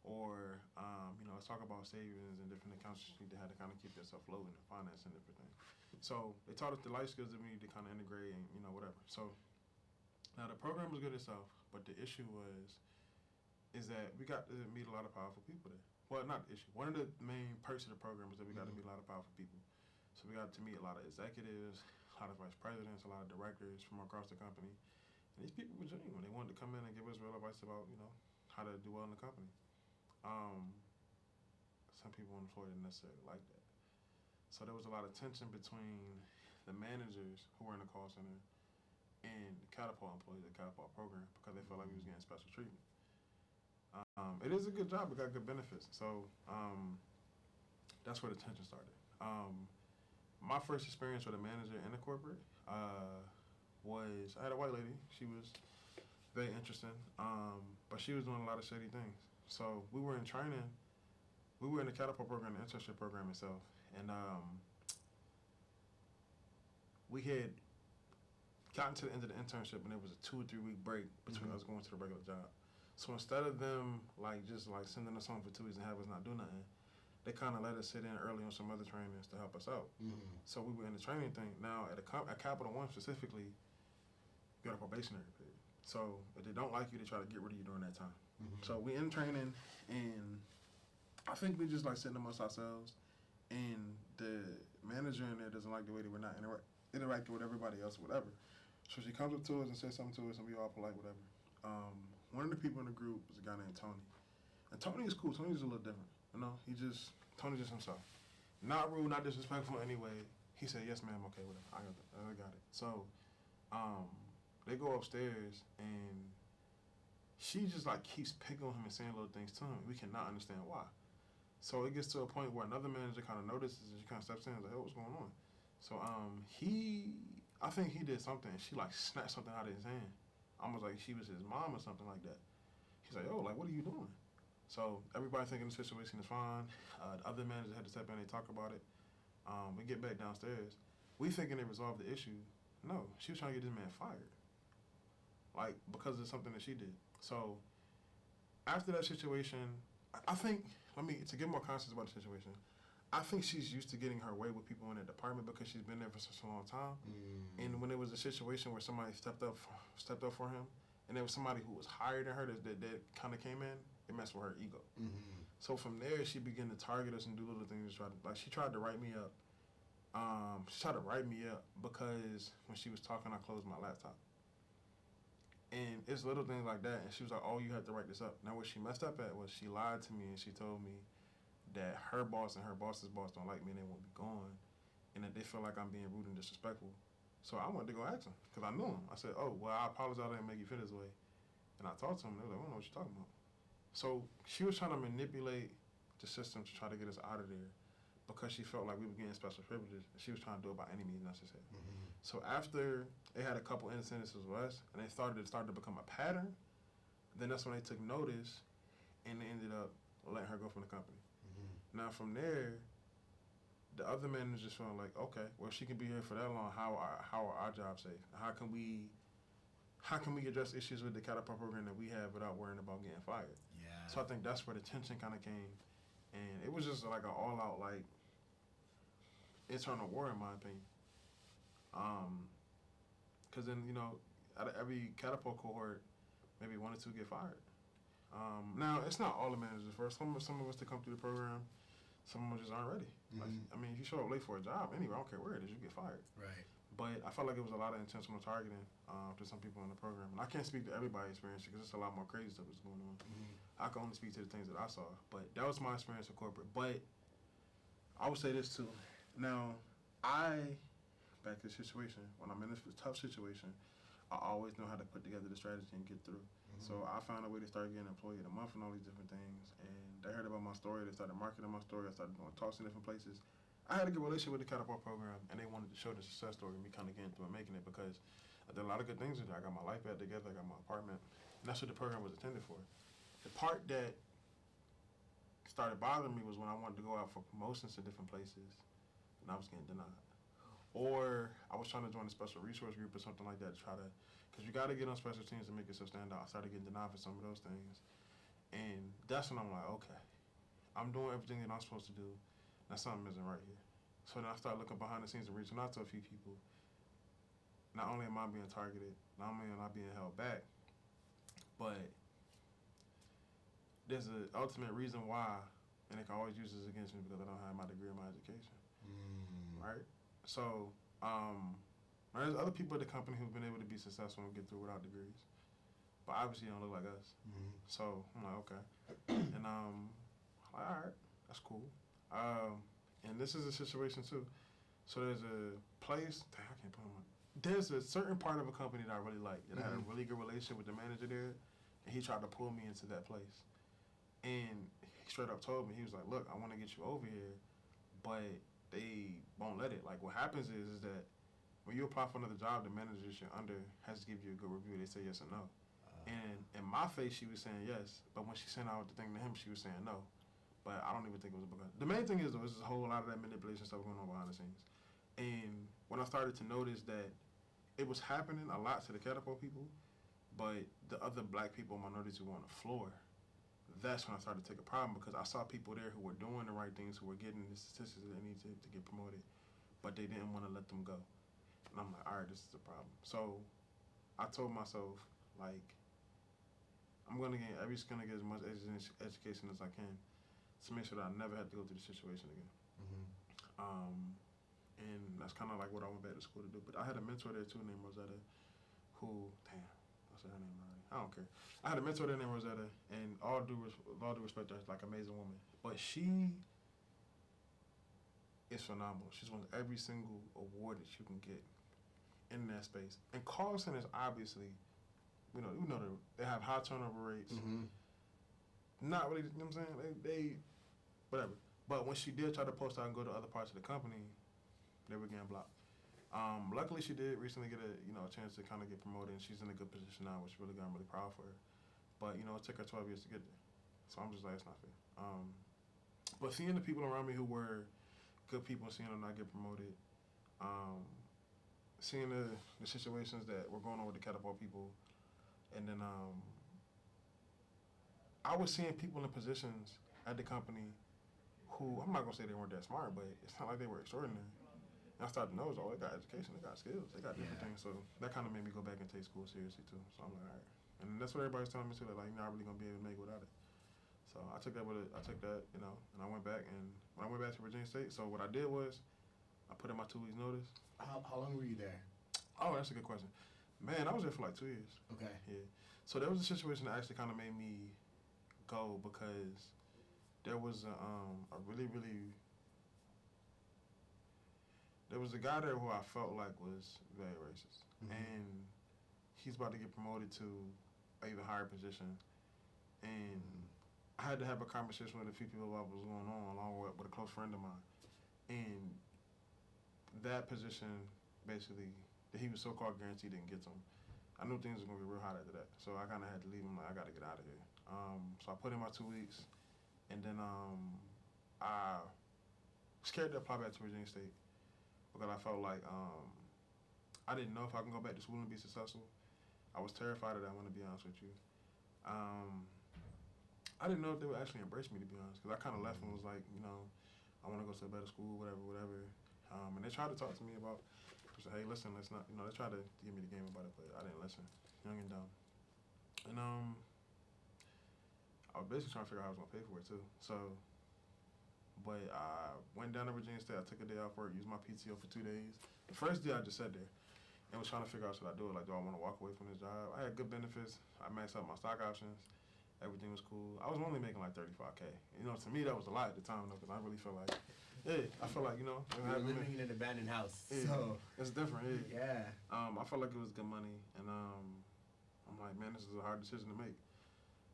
Or, let's talk about savings and different accounts you need to have to kind of keep yourself floating and finance and different things. So they taught us the life skills that we need to kind of integrate and, whatever. So now the program was good itself, but the issue is that we got to meet a lot of powerful people there. Well, not the issue. One of the main perks of the program is that we got to meet a lot of powerful people. So we got to meet a lot of executives, a lot of vice presidents, a lot of directors from across the company. And these people were genuine. They wanted to come in and give us real advice about, how to do well in the company. Some people on the floor didn't necessarily like that. So there was a lot of tension between the managers who were in the call center and the Catapult employees of the Catapult program, because they felt like we was getting special treatment. It is a good job. It got good benefits. So that's where the tension started. My first experience with a manager in a corporate was, I had a white lady. She was very interesting, but she was doing a lot of shady things. So we were in training. We were in the Catapult program, the internship program itself, and we had gotten to the end of the internship, and there was a 2 or 3 week break between us going to the regular job. So instead of them just sending us home for 2 weeks and have us not do nothing, they kind of let us sit in early on some other trainings to help us out. So we were in the training thing. Now at Capital One specifically, you got a probationary period. So if they don't like you, they try to get rid of you during that time. So we in training, and I think we just sitting amongst ourselves, and the manager in there doesn't like the way that we're not interacting with everybody else or whatever. So she comes up to us and says something to us, and we all polite, whatever. One of the people in the group was a guy named Tony. And Tony is cool. Tony's a little different. Tony's just himself. Not rude, not disrespectful anyway. He said, yes, ma'am, okay, whatever. I got it. So they go upstairs, and she just keeps picking on him and saying little things to him. We cannot understand why. So it gets to a point where another manager kind of notices, and she kind of steps in and is like, hey, what's going on? So I think he did something. She snatched something out of his hand, almost like she was his mom or something like that. He's like, what are you doing? So everybody thinking the situation is fine. The other manager had to step in and talk about it. We get back downstairs. We thinking they resolved the issue. No, she was trying to get this man fired, because of something that she did. So after that situation, I think, to get more conscious about the situation, I think she's used to getting her way with people in the department because she's been there for such a long time. And when there was a situation where somebody stepped up for him, and there was somebody who was higher than her that kind of came in, it messed with her ego. So from there, she began to target us and do little things. She tried to write me up. She tried to write me up because when she was talking, I closed my laptop. And it's little things like that. And she was like, oh, you have to write this up. Now, what she messed up at was she lied to me, and she told me that her boss and her boss's boss don't like me and they won't be gone, and that they feel like I'm being rude and disrespectful. So I wanted to go ask him, because I knew him. I said, oh, well, I apologize I didn't make you feel this way. And I talked to him, and they were like, I don't know what you're talking about. So she was trying to manipulate the system to try to get us out of there, because she felt like we were getting special privileges. She was trying to do it by any means necessary. Mm-hmm. So after they had a couple incidences with us, and it started to become a pattern, then that's when they took notice, and they ended up letting her go from the company. Mm-hmm. Now from there, the other managers felt like, okay, well, she can be here for that long. How are our jobs safe? How can we address issues with the catapult program that we have without worrying about getting fired? Yeah. So I think that's where the tension kind of came, and it was just like an all-out like internal war in my opinion. Because then out of every catapult cohort, maybe 1 or 2 get fired. Now it's not all the managers first. Some of us that come through the program, some of them just aren't ready. Mm-hmm. Like, I mean, if you show up late for a job, anyway, I don't care where it is, you get fired. Right. But I felt like it was a lot of intentional targeting to some people in the program. And I can't speak to everybody's experience because it's a lot more crazy stuff that's going on. Mm-hmm. I can only speak to the things that I saw. But that was my experience with corporate. But I would say this too. Now, back to the situation, when I'm in this tough situation, I always know how to put together the strategy and get through. Mm-hmm. So I found a way to start getting employee of the month and all these different things. And they heard about my story. They started marketing my story. I started doing talks in different places. I had a good relationship with the catapult program, and they wanted to show the success story and me kind of getting through and making it because I did a lot of good things with it. I got my life back together. I got my apartment. And that's what the program was intended for. The part that started bothering me was when I wanted to go out for promotions to different places, and I was getting denied. Or I was trying to join a special resource group or something like that to try to, because you got to get on special teams to make yourself stand out. I started getting denied for some of those things. And that's when I'm like, okay, I'm doing everything that I'm supposed to do. Now something isn't right here. So then I started looking behind the scenes and reaching out to a few people. Not only am I being targeted, not only am I being held back, but there's an ultimate reason why, and they can always use this against me because I don't have my degree or my education. Right? So, there's other people at the company who've been able to be successful and get through without degrees. But obviously they don't look like us. Mm-hmm. So I'm like, okay. And like, all right, that's cool. And this is a situation too. So there's a place, dang, I can't put on my, there's a certain part of a company that I really like, that I had a really good relationship with the manager there, and he tried to pull me into that place. And he straight up told me, he was like, look, I want to get you over here, but they won't let it. Like, what happens is that when you apply for another job, the manager you're under has to give you a good review. They say yes or no. And in my face, she was saying yes, but when she sent out the thing to him, she was saying no. But I don't even think it was because. The main thing is, though, is a whole lot of that manipulation stuff going on behind the scenes. And when I started to notice that it was happening a lot to the catapult people, but the other black people, minorities who were on the floor, that's when I started to take a problem because I saw people there who were doing the right things, who were getting the statistics that they needed to get promoted, but they didn't want to let them go. And I'm like, all right, this is a problem. So I told myself, like, I'm going to get as much education as I can to make sure that I never have to go through the situation again. Mm-hmm. And that's kind of like what I went back to school to do. But I had a mentor there too named Rosetta, who, damn, I said her name already. I don't care. I had a mentor there named Rosetta, and all due respect to her, like, amazing woman. But she is phenomenal. She's won every single award that you can get in that space. And Carlson is obviously, they have high turnover rates. Mm-hmm. Not really, you know what I'm saying? They whatever. But when she did try to post out and go to other parts of the company, they were getting blocked. Luckily, she did recently get a chance to kind of get promoted, and she's in a good position now, which really got really proud for her. But it took her 12 years to get there, so I'm just like, it's not fair. But seeing the people around me who were good people, seeing them not get promoted, seeing the situations that were going on with the catapult people, and then I was seeing people in positions at the company who, I'm not going to say they weren't that smart, but it's not like they were extraordinary. And I started to notice, they got education, they got skills, they got different things. So that kind of made me go back and take school seriously too. So I'm like, all right. And that's what everybody's telling me too, that like, you're not really going to be able to make it without it. So I took that, and I went back, and when I went back to Virginia State, so what I did was, I put in my 2 weeks notice. How long were you there? Oh, that's a good question. Man, I was there for like 2 years. Okay. Yeah. So there was a situation that actually kind of made me go because there was there was a guy there who I felt like was very racist. Mm-hmm. And he's about to get promoted to an even higher position. And I had to have a conversation with a few people about what was going on, along with a close friend of mine. And that position, basically, that he was so-called guaranteed didn't get to him. I knew things were going to be real hot after that. So I kind of had to leave him. Like, I got to get out of here. So I put in my 2 weeks. And then I was scared to apply back to Virginia State because I felt like I didn't know if I can go back to school and be successful. I was terrified of that, I want to be honest with you. I didn't know if they would actually embrace me, to be honest, because I kind of left and was like, I want to go to a better school, whatever. And they tried to talk to me about, say, hey, listen, let's not, they tried to give me the game about it, but I didn't listen. Young and dumb. And I was basically trying to figure out how I was going to pay for it, too. So, but I went down to Virginia State. I took a day off work, used my PTO for 2 days. The first day I just sat there and was trying to figure out, should I do it? Like, do I want to walk away from this job? I had good benefits. I maxed out my stock options. Everything was cool. I was only making like $35K. To me that was a lot at the time, though, because I really felt like, I felt like, you're living in an abandoned house. Yeah, so it's different. Yeah. I felt like it was good money, and I'm like, man, this is a hard decision to make,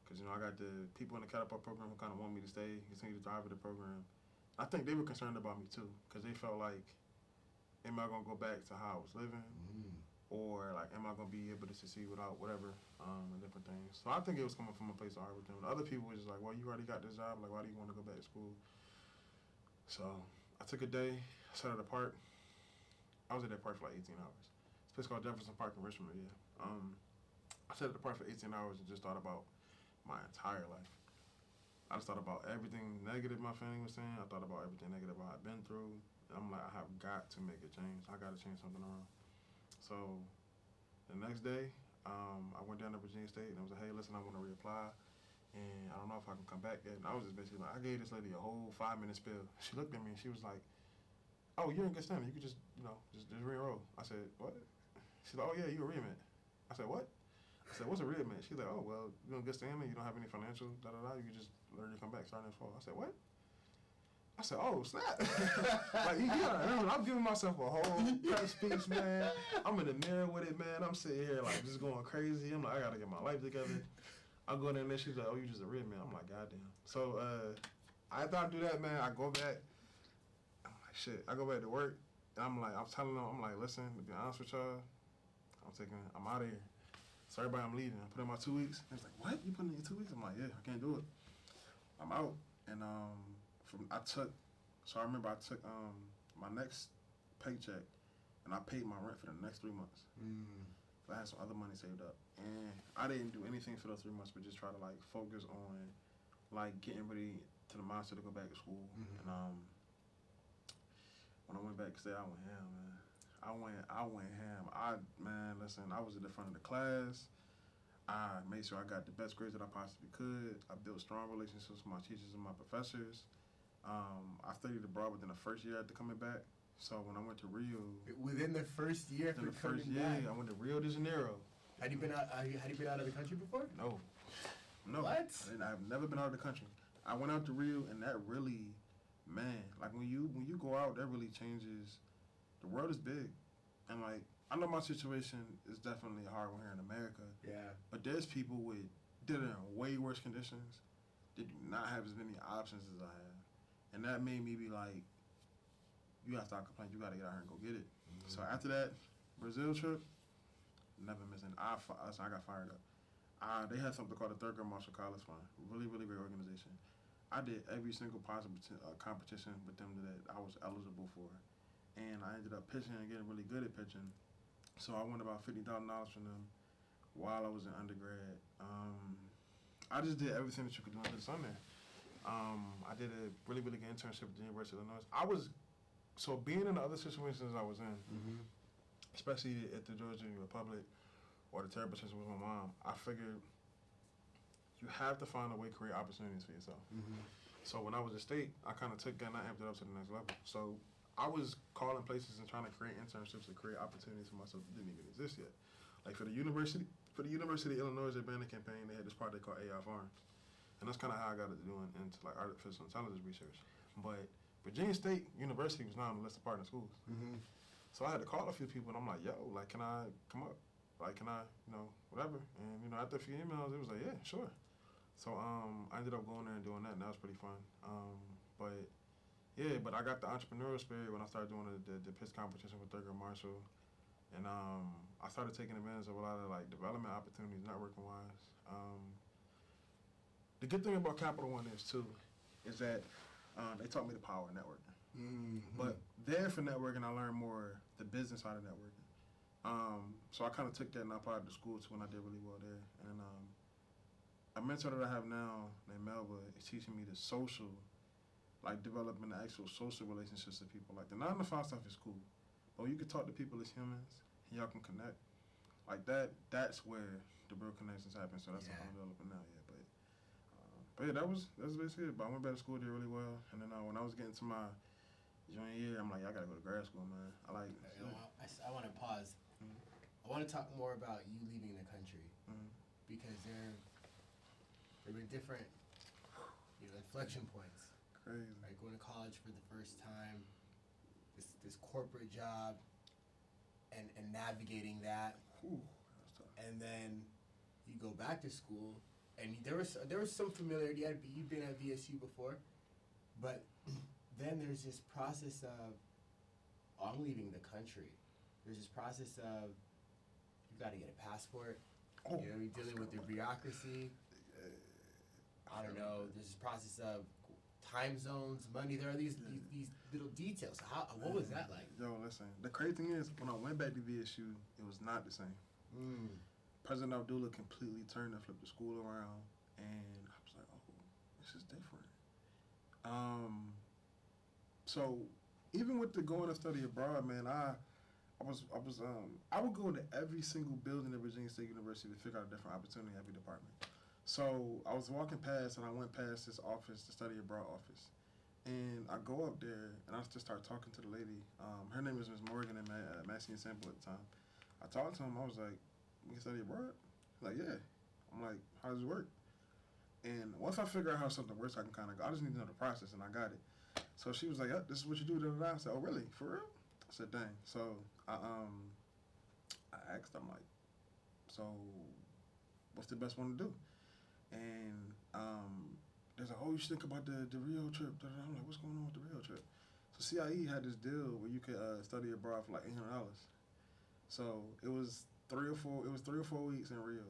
because I got the people in the catapult program who kind of want me to stay, continue to drive with the program. I think they were concerned about me too, because they felt like, am I gonna go back to how I was living? Or, like, am I going to be able to succeed without whatever, and different things. So I think it was coming from a place of heart with them. The other people were just like, well, you already got this job. Like, why do you want to go back to school? So I took a day, sat at a park. I was at that park for like 18 hours. It's a place called Jefferson Park in Richmond, yeah. I sat at the park for 18 hours and just thought about my entire life. I just thought about everything negative my family was saying. I thought about everything negative I've been through. And I'm like, I have got to make a change. I got to change something around. So the next day, I went down to Virginia State and I was like, hey, listen, I want to reapply. And I don't know if I can come back yet. And I was just basically like, I gave this lady a whole 5-minute spill. She looked at me and she was like, oh, you're in good standing. You could just re-enroll. I said, what? She's like, oh, yeah, you're a re-admit. I said, what? I said, what's a re-admit? She's like, oh, well, you're in good standing. You don't have any financial, You can just learn to come back starting this fall. I said, what? I said, oh, snap. Like, I'm giving myself a whole press speech, man. I'm in the mirror with it, man. I'm sitting here, like, just going crazy. I'm like, I got to get my life together. I go in there and she's like, oh, you just a real man. I'm like, goddamn. So, after I do that, man, I go back. I'm like, shit. I go back to work. And I'm telling them, listen, to be honest with y'all, I'm out of here. So, everybody, I'm leaving. I put in my 2 weeks. They was like, what? You put in your 2 weeks? I'm like, yeah, I can't do it. I'm out. And, I took my next paycheck and I paid my rent for the next 3 months. So I had some other money saved up, and I didn't do anything for those 3 months, but just try to focus on getting ready to the mindset to go back to school. And when I went back to stay, I went ham, man. I went ham. Listen, I was at the front of the class. I made sure I got the best grades that I possibly could. I built strong relationships with my teachers and my professors. I studied abroad within the first year after coming back. So when I went to Rio, within the first year after coming back, I went to Rio de Janeiro. Had you been out of the country before? No. What? I've never been out of the country. I went out to Rio, and that really, man, when you go out, that really changes. The world is big, and I know my situation is definitely a hard one here in America. Yeah. But there's people that are in way worse conditions. They do not have as many options as I have. And that made me be like, you gotta stop complaining. You gotta get out here and go get it. So after that Brazil trip, never missing. I got fired up. They had something called the Third Grade Martial College Fund. Really, really great organization. I did every single possible competition with them that I was eligible for. And I ended up pitching and getting really good at pitching. So I won about $50,000 from them while I was in undergrad. I just did everything that you could do under the sun there. I did a really, really good internship at the University of Illinois. So being in the other situations I was in, especially at the Georgia Republic or the terrible situation with my mom, I figured you have to find a way to create opportunities for yourself. So when I was at state, I kind of took that and I amped it up to the next level. So I was calling places and trying to create internships to create opportunities for myself that didn't even exist yet. Like for the University of Illinois Urbana campaign, they had this project called AI Farms. And that's kind of how I got into artificial intelligence research. But Virginia State University was not on the list of partner schools. So I had to call a few people, and I'm like, yo, can I come up? Can I, whatever. And, after a few emails, it was like, yeah, sure. So I ended up going there and doing that, and that was pretty fun. But, Yeah, but I got the entrepreneurial spirit when I started doing the pitch competition with Thurgood Marshall, and I started taking advantage of a lot of like development opportunities, networking wise. The good thing about Capital One is that they taught me the power of networking. Mm-hmm. But there for networking, I learned more the business side of networking. So I kind of took that and I applied it to school too, when I did really well there. And a mentor that I have now named Melba is teaching me the social, like developing the actual social relationships with people. Like the 9 to 5 stuff is cool, but you can talk to people as humans and y'all can connect. Like that's where the real connections happen. So that's what I'm developing now. Yeah, but yeah, that was basically it. But I went back to school, did really well, and then when I was getting to my junior year, I'm like, I gotta go to grad school, man. I want to pause. Mm-hmm. I want to talk more about you leaving the country, Mm-hmm. because there have been different, inflection points. Crazy. Like going to college for the first time, this corporate job, and navigating that, Ooh, that's tough. and then you go back to school, and there was some familiarity. You've been at VSU before, but then there's this process of, I'm leaving the country. There's this process of, you got to get a passport. Oh, You're dealing with the bureaucracy. I don't know. There's this process of time zones, money. There are these little details. What was that like? Yo, listen. The crazy thing is, when I went back to VSU, it was not the same. President Abdullah completely turned and flipped the school around, and I was like, oh, this is different. So even with the going to study abroad, man, I would go into every single building at Virginia State University to figure out a different opportunity in every department. So I was walking past, and I went past this office, the study abroad office, and I go up there, and I just start talking to the lady. Her name is Ms. Morgan at Massey and Sample at the time. I talked to him. I was like, "We can study abroad?" He's like, "Yeah." I'm like, "How does it work?" And once I figure out how something works, I can kind of go. I just need to know the process, and I got it. So she was like, "Yep, this is what you do." I said, "Oh, really? For real?" I said, "Dang." So I asked, I'm like, "So what's the best one to do?" And there's like, "Oh, you should think about the Rio trip." I'm like, "What's going on with the Rio trip?" So CIE had this deal where you could study abroad for like $800. So it was 3 or 4. It was 3 or 4 weeks in Rio,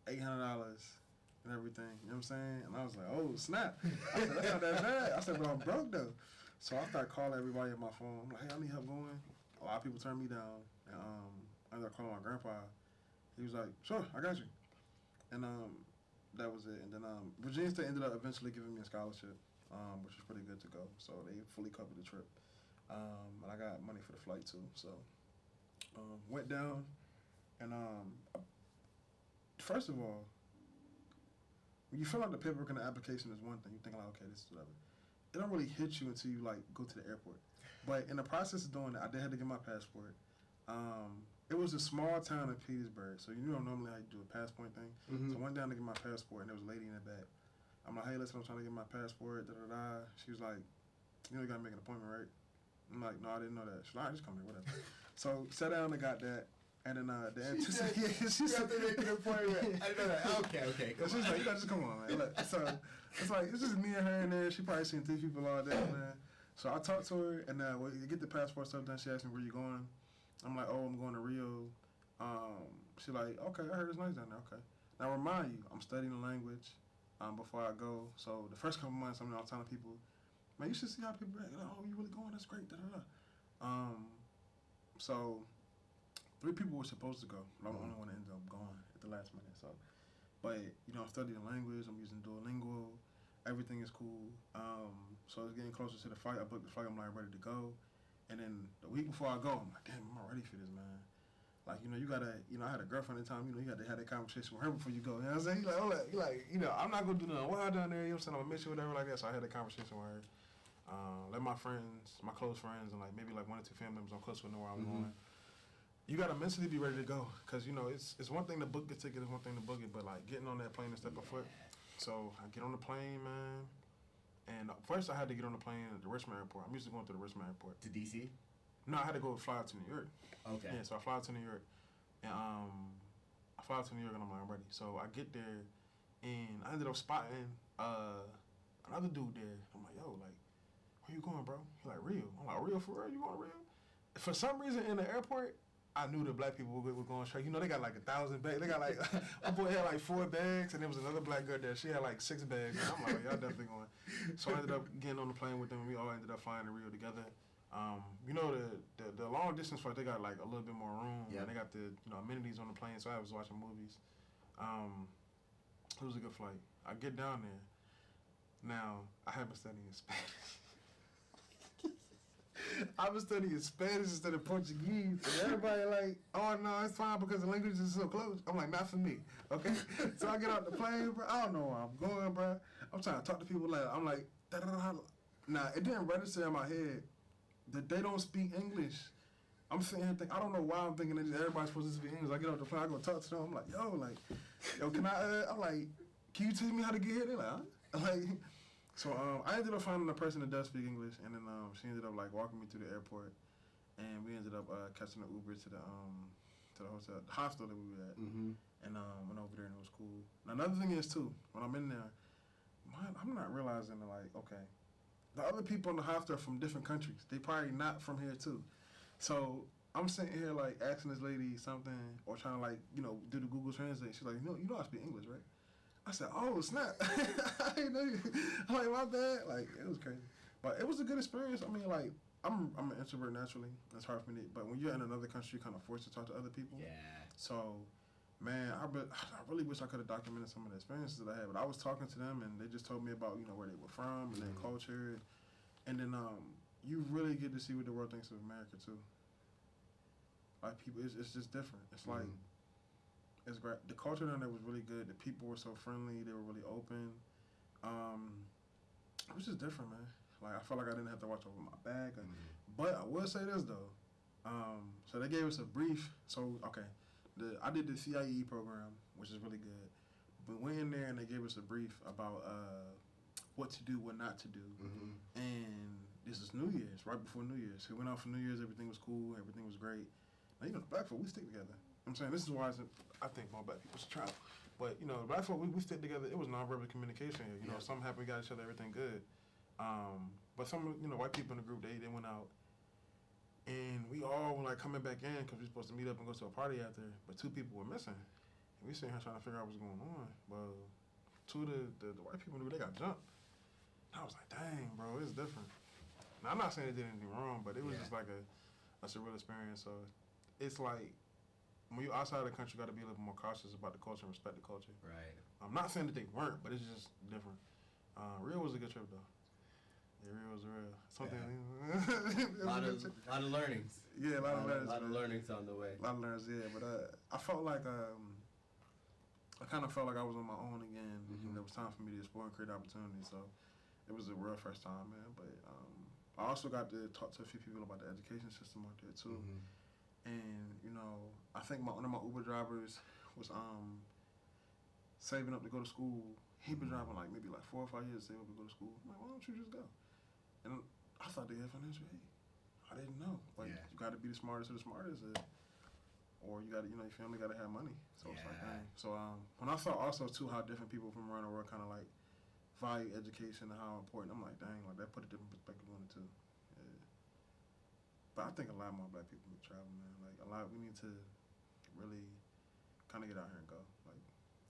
$800 and everything. You know what I'm saying? And I was like, "Oh snap!" I said, "That's not that bad." I said, "But I'm broke though." So I started calling everybody on my phone. I'm like, "Hey, I need help going." A lot of people turned me down, and I ended up calling my grandpa. He was like, "Sure, I got you." And that was it. And then Virginia State ended up eventually giving me a scholarship, which was pretty good to go. So they fully covered the trip, and I got money for the flight too. So went down, and first of all, when you fill out the paperwork and the application is one thing. You think like, okay, this is whatever. It don't really hit you until you like go to the airport. But in the process of doing that, I did have to get my passport. It was a small town in Petersburg, so you know normally I do a passport thing. Mm-hmm. So I went down to get my passport, and there was a lady in the back. I'm like, "Hey, listen, I'm trying to get my passport." Da da da. She was like, "You know, you gotta make an appointment, right?" I'm like, "No, I didn't know that." She's like, "All right, just come here, whatever." So sat down and got that, and then she said, "You have to make an appointment." I didn't know that. Okay. She's like, "You gotta just come on, man." Look, so it's like it's just me and her in there. She probably seen 3 people all day, man. So I talked to her, and when you get the passport stuff done, she asked me, "Where you going?" I'm like, "Oh, I'm going to Rio." She like, "Okay, I heard it's nice down there." Okay. Now remind you, I'm studying the language before I go. So the first couple months, I'm telling people, "Man, you should see how people are. Oh, you really going? That's great." Da da da. So 3 people were supposed to go, but I'm the only one that ended up going at the last minute. So, but I'm studying the language. I'm using Duolingo. Everything is cool. So it's getting closer to the flight. I booked the flight. I'm like ready to go. And then the week before I go, I'm like, damn, I'm not ready for this, man. Like, you gotta, I had a girlfriend at the time, you got to have that conversation with her before you go. You know what I'm saying? You like, I'm not going to do nothing wild down there, you know what I'm saying? I'm going to miss you, whatever like that. So I had a conversation with her. Let my friends, my close friends, and like maybe like 1 or 2 family members I'm close with know where I'm going. You got to mentally be ready to go. Because, it's one thing to book the ticket, it's one thing to book it, but like getting on that plane and stepping foot. So I get on the plane, man. And first I had to get on the plane at the Richmond Airport. I'm used to going to the Richmond Airport. To D.C.? No, I had to go fly out to New York. Okay. Yeah, so I fly out to New York. And I fly out to New York, and I'm like, I'm ready. So I get there, and I ended up spotting another dude there. I'm like, yo, like, where you going, bro? He's like, Rio. I'm like, Rio for real? You going to Rio? For some reason, in the airport, I knew the black people were going straight. You know, they got like 1,000 bags. They got like, my boy had like 4 bags, and there was another black girl there. She had like 6 bags. And I'm like, y'all definitely going. So I ended up getting on the plane with them, and we all ended up flying to Rio together. You know, the long distance flight, they got like a little bit more room. Yeah. And they got the amenities on the plane, so I was watching movies. It was a good flight. I get down there. Now, I have been studying Spanish. I was studying Spanish instead of Portuguese. And everybody like, oh, no, it's fine because the language is so close. I'm like, not for me, okay? So I get out the plane, bro. I don't know where I'm going, bro. I'm trying to talk to people like, I'm like, da-da-da-da. Nah, it didn't register in my head that they don't speak English. I'm sitting here thinking, I don't know why I'm thinking that everybody's supposed to speak English. I get off the plane, I go talk to them. I'm like, yo, can I, I'm like, can you teach me how to get here? They're like, huh? Like, so I ended up finding a person that does speak English, and then she ended up like walking me to the airport, and we ended up catching an Uber to the hotel, the hostel that we were at, and went over there and it was cool. Now another thing is too, when I'm in there, I'm not realizing that like, okay, the other people in the hostel are from different countries. They probably not from here too. So I'm sitting here like asking this lady something or trying to like do the Google Translate. She's like, you know I speak English, right? I said, oh, snap. I didn't know you. I'm like, my bad. Like, it was crazy. But it was a good experience. I mean, like, I'm an introvert naturally. It's hard for me to, but when you're in another country, you're kind of forced to talk to other people. Yeah. So, man, I really wish I could have documented some of the experiences that I had. But I was talking to them, and they just told me about, where they were from and their culture. And then you really get to see what the world thinks of America, too. Like, people, it's just different. It's like, it's great. The culture down there was really good. The people were so friendly. They were really open. It was just different, man. Like, I felt like I didn't have to watch over my bag. But I will say this, though. So they gave us a brief. So, okay, I did the CIE program, which is really good. But went in there and they gave us a brief about what to do, what not to do. And this is New Year's, right before New Year's. So we went out for New Year's. Everything was cool. Everything was great. Now, the black folk, we stick together. I'm saying this is why I think more black people should travel. But, black folk, we stick together. It was nonverbal communication here. Something happened, we got each other, everything good. But some, white people in the group, they went out. And we all were, like, coming back in because we were supposed to meet up and go to a party after. But 2 people were missing. And we sitting here trying to figure out what's going on. Well, 2 of the white people, they got jumped. And I was like, dang, bro, it's different. Now, I'm not saying they did anything wrong, but it was just like a surreal experience. So it's like, when you're outside of the country, you got to be a little more cautious about the culture and respect the culture. Right. I'm not saying that they weren't, but it's just different. Rio was a good trip, though. Yeah, Rio was real. Something. Yeah. A lot of learnings. Yeah, a lot of learnings. A lot of learnings on the way. A lot of learnings, yeah. But I felt like I kind of felt like I was on my own again. And it was time for me to explore and create opportunities. So it was a real first time, man. But I also got to talk to a few people about the education system out there too. And, I think one of my Uber drivers was saving up to go to school. He'd been driving maybe 4 or 5 years to save up to go to school. I'm like, why don't you just go? And I thought they had financial aid. I didn't know. You got to be the smartest of the smartest. Or you got to, your family got to have money. So it's like, dang. So when I saw also, too, how different people from around the world kind of value education and how important, I'm like, dang, that put a different perspective on it, too. But I think a lot more black people need to travel, man. We need to really kind of get out here and go.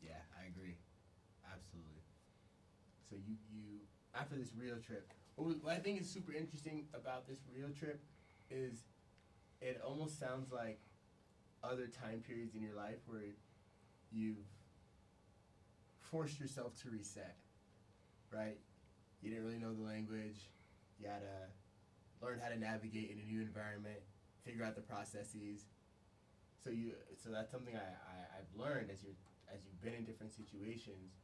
Yeah, I agree. Absolutely. So you after this Rio trip, what I think is super interesting about this Rio trip is it almost sounds like other time periods in your life where you've forced yourself to reset, right? You didn't really know the language. You had to learn how to navigate in a new environment, figure out the processes. So that's something I've learned as you've been in different situations,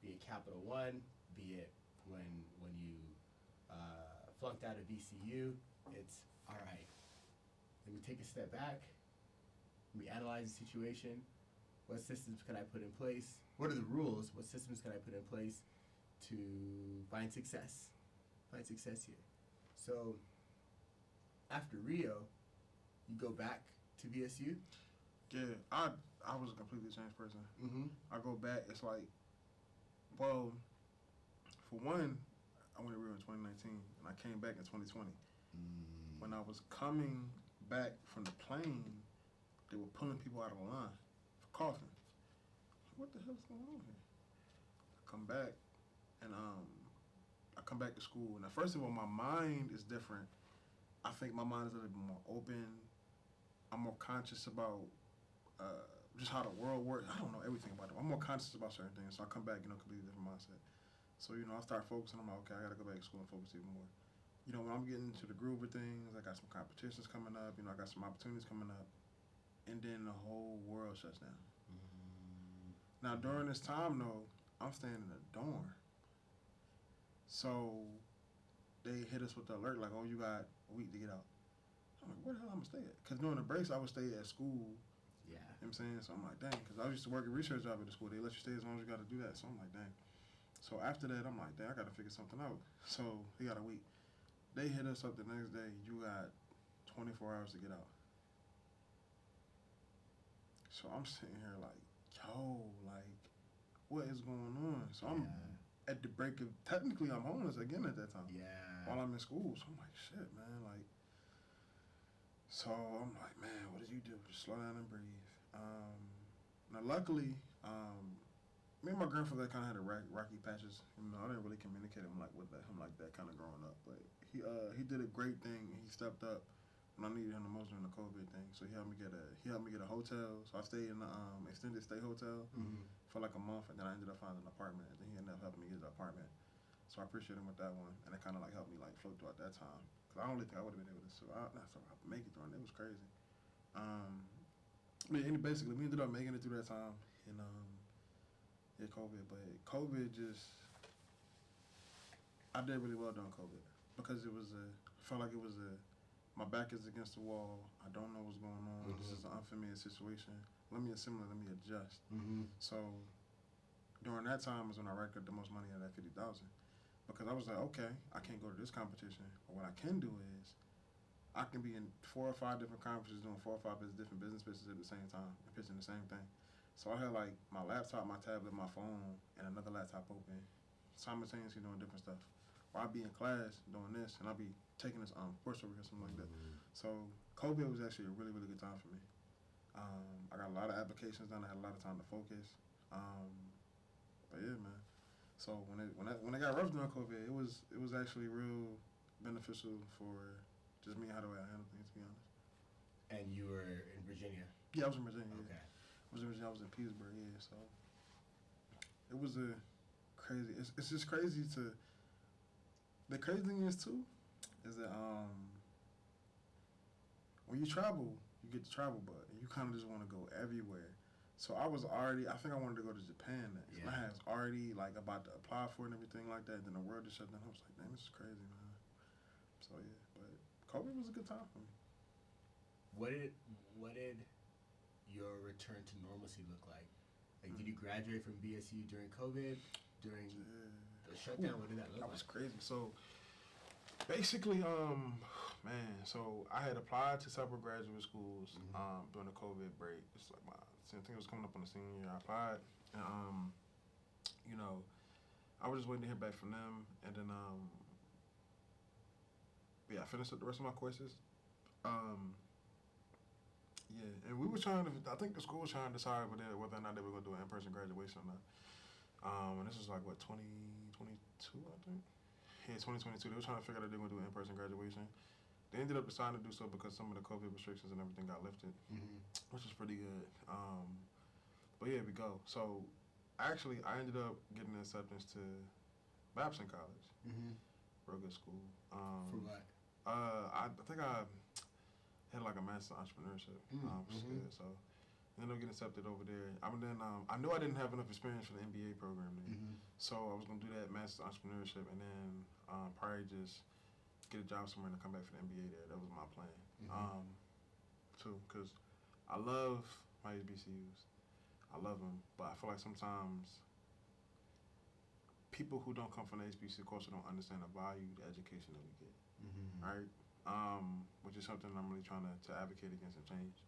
be it Capital One, be it when you flunked out of VCU. It's all right. Let me take a step back. Let me analyze the situation. What systems can I put in place? What are the rules? What systems can I put in place to find success? Find success here. So after Rio, you go back to VSU? Yeah, I was a completely changed person. I go back, it's like, well, for one, I went to Rio in 2019, and I came back in 2020. When I was coming back from the plane, they were pulling people out of the line for coughing. What the hell is going on here? I come back, and I come back to school. Now, first of all, my mind is different. I think my mind is a little bit more open. I'm more conscious about just how the world works. I don't know everything about it. I'm more conscious about certain things. So I come back, completely different mindset. So, I start focusing. I'm like, okay, I got to go back to school and focus even more. When I'm getting into the groove of things, I got some competitions coming up. I got some opportunities coming up. And then the whole world shuts down. Now, during this time, though, I'm staying in a dorm. So they hit us with the alert, like, oh, you got a week to get out. I'm like, where the hell am I going to stay at? Because during the breaks, I would stay at school. Yeah. You know what I'm saying? So I'm like, dang, because I used to work a research job at the school. They let you stay as long as you got to do that. So I'm like, dang. So after that, I'm like, dang, I got to figure something out. So he got a week. They hit us up the next day. You got 24 hours to get out. So I'm sitting here like, yo, like, what is going on? So I'm at the break of, technically I'm homeless again at that time. Yeah. While I'm in school. So I'm like, shit, man, like, so I'm like, man, what did you do? Just slow down and breathe. Now, luckily, me and my grandfather kind of had a rocky patches. I didn't really communicate with him like that kind of growing up. But he did a great thing. He stepped up when I needed him the most during the COVID thing. So he helped me get a hotel. So I stayed in the extended stay hotel for like a month, and then I ended up finding an apartment. And then he ended up helping me get the apartment. So I appreciate him with that one, and it kind of like helped me like float throughout that time. Cause I don't really think I would have been able to make it through, and it was crazy. Basically, we ended up making it through that time, and COVID. But COVID I did really well during COVID because I felt like it was my back is against the wall. I don't know what's going on. This is an unfamiliar situation. Let me assimilate. Let me adjust. So during that time was when I racked up the most money out of that $50,000 because I was like, okay, I can't go to this competition, but what I can do is I can be in 4 or 5 different conferences doing 4 or 5 different business pitches at the same time and pitching the same thing. So I had like my laptop, my tablet, my phone, and another laptop open, simultaneously doing different stuff. Or I'd be in class doing this, and I'd be taking this course over here, something like that. So COVID was actually a really, really good time for me. I got a lot of applications done. I had a lot of time to focus. But yeah, man. So when it got rough during COVID, it was actually real beneficial for just me, how do I handle things, to be honest. And you were in Virginia? Yeah, I was in Virginia. Okay. I was in Petersburg, yeah. So it was a crazy. It's just crazy to. The crazy thing is too, is that when you travel, you get the travel bug, and you kind of just want to go everywhere. So I think I wanted to go to Japan next. Yeah. And I was already like about to apply for it and everything like that. Then the world just shut down. I was like, damn, this is crazy, man. So yeah, but COVID was a good time for me. What did your return to normalcy look like? Like, did you graduate from BSU during COVID? During the shutdown, what did that look like? That was crazy. So basically, so I had applied to several graduate schools during the COVID break. It's like I think it was coming up on the senior year. I applied, and I was just waiting to hear back from them, and then I finished up the rest of my courses. And we were I think the school was trying to decide whether or not they were going to do an in-person graduation or not. And this was like, 2022, I think? Yeah, 2022. They were trying to figure out if they were going to do an in-person graduation. They ended up deciding to do so because some of the COVID restrictions and everything got lifted, which was pretty good. But yeah, we go. So actually, I ended up getting an acceptance to Babson College. Real good school. For what? I think I had like a master in entrepreneurship, which is good. So I ended up getting accepted over there. I knew I didn't have enough experience for the MBA program there. So I was going to do that master in entrepreneurship and then probably just get a job somewhere and come back for the MBA there. That was my plan. Too, because I love my HBCUs. I love them, but I feel like sometimes people who don't come from the HBCU culture don't understand the value, the education that we get, right? Which is something I'm really trying to advocate against and change.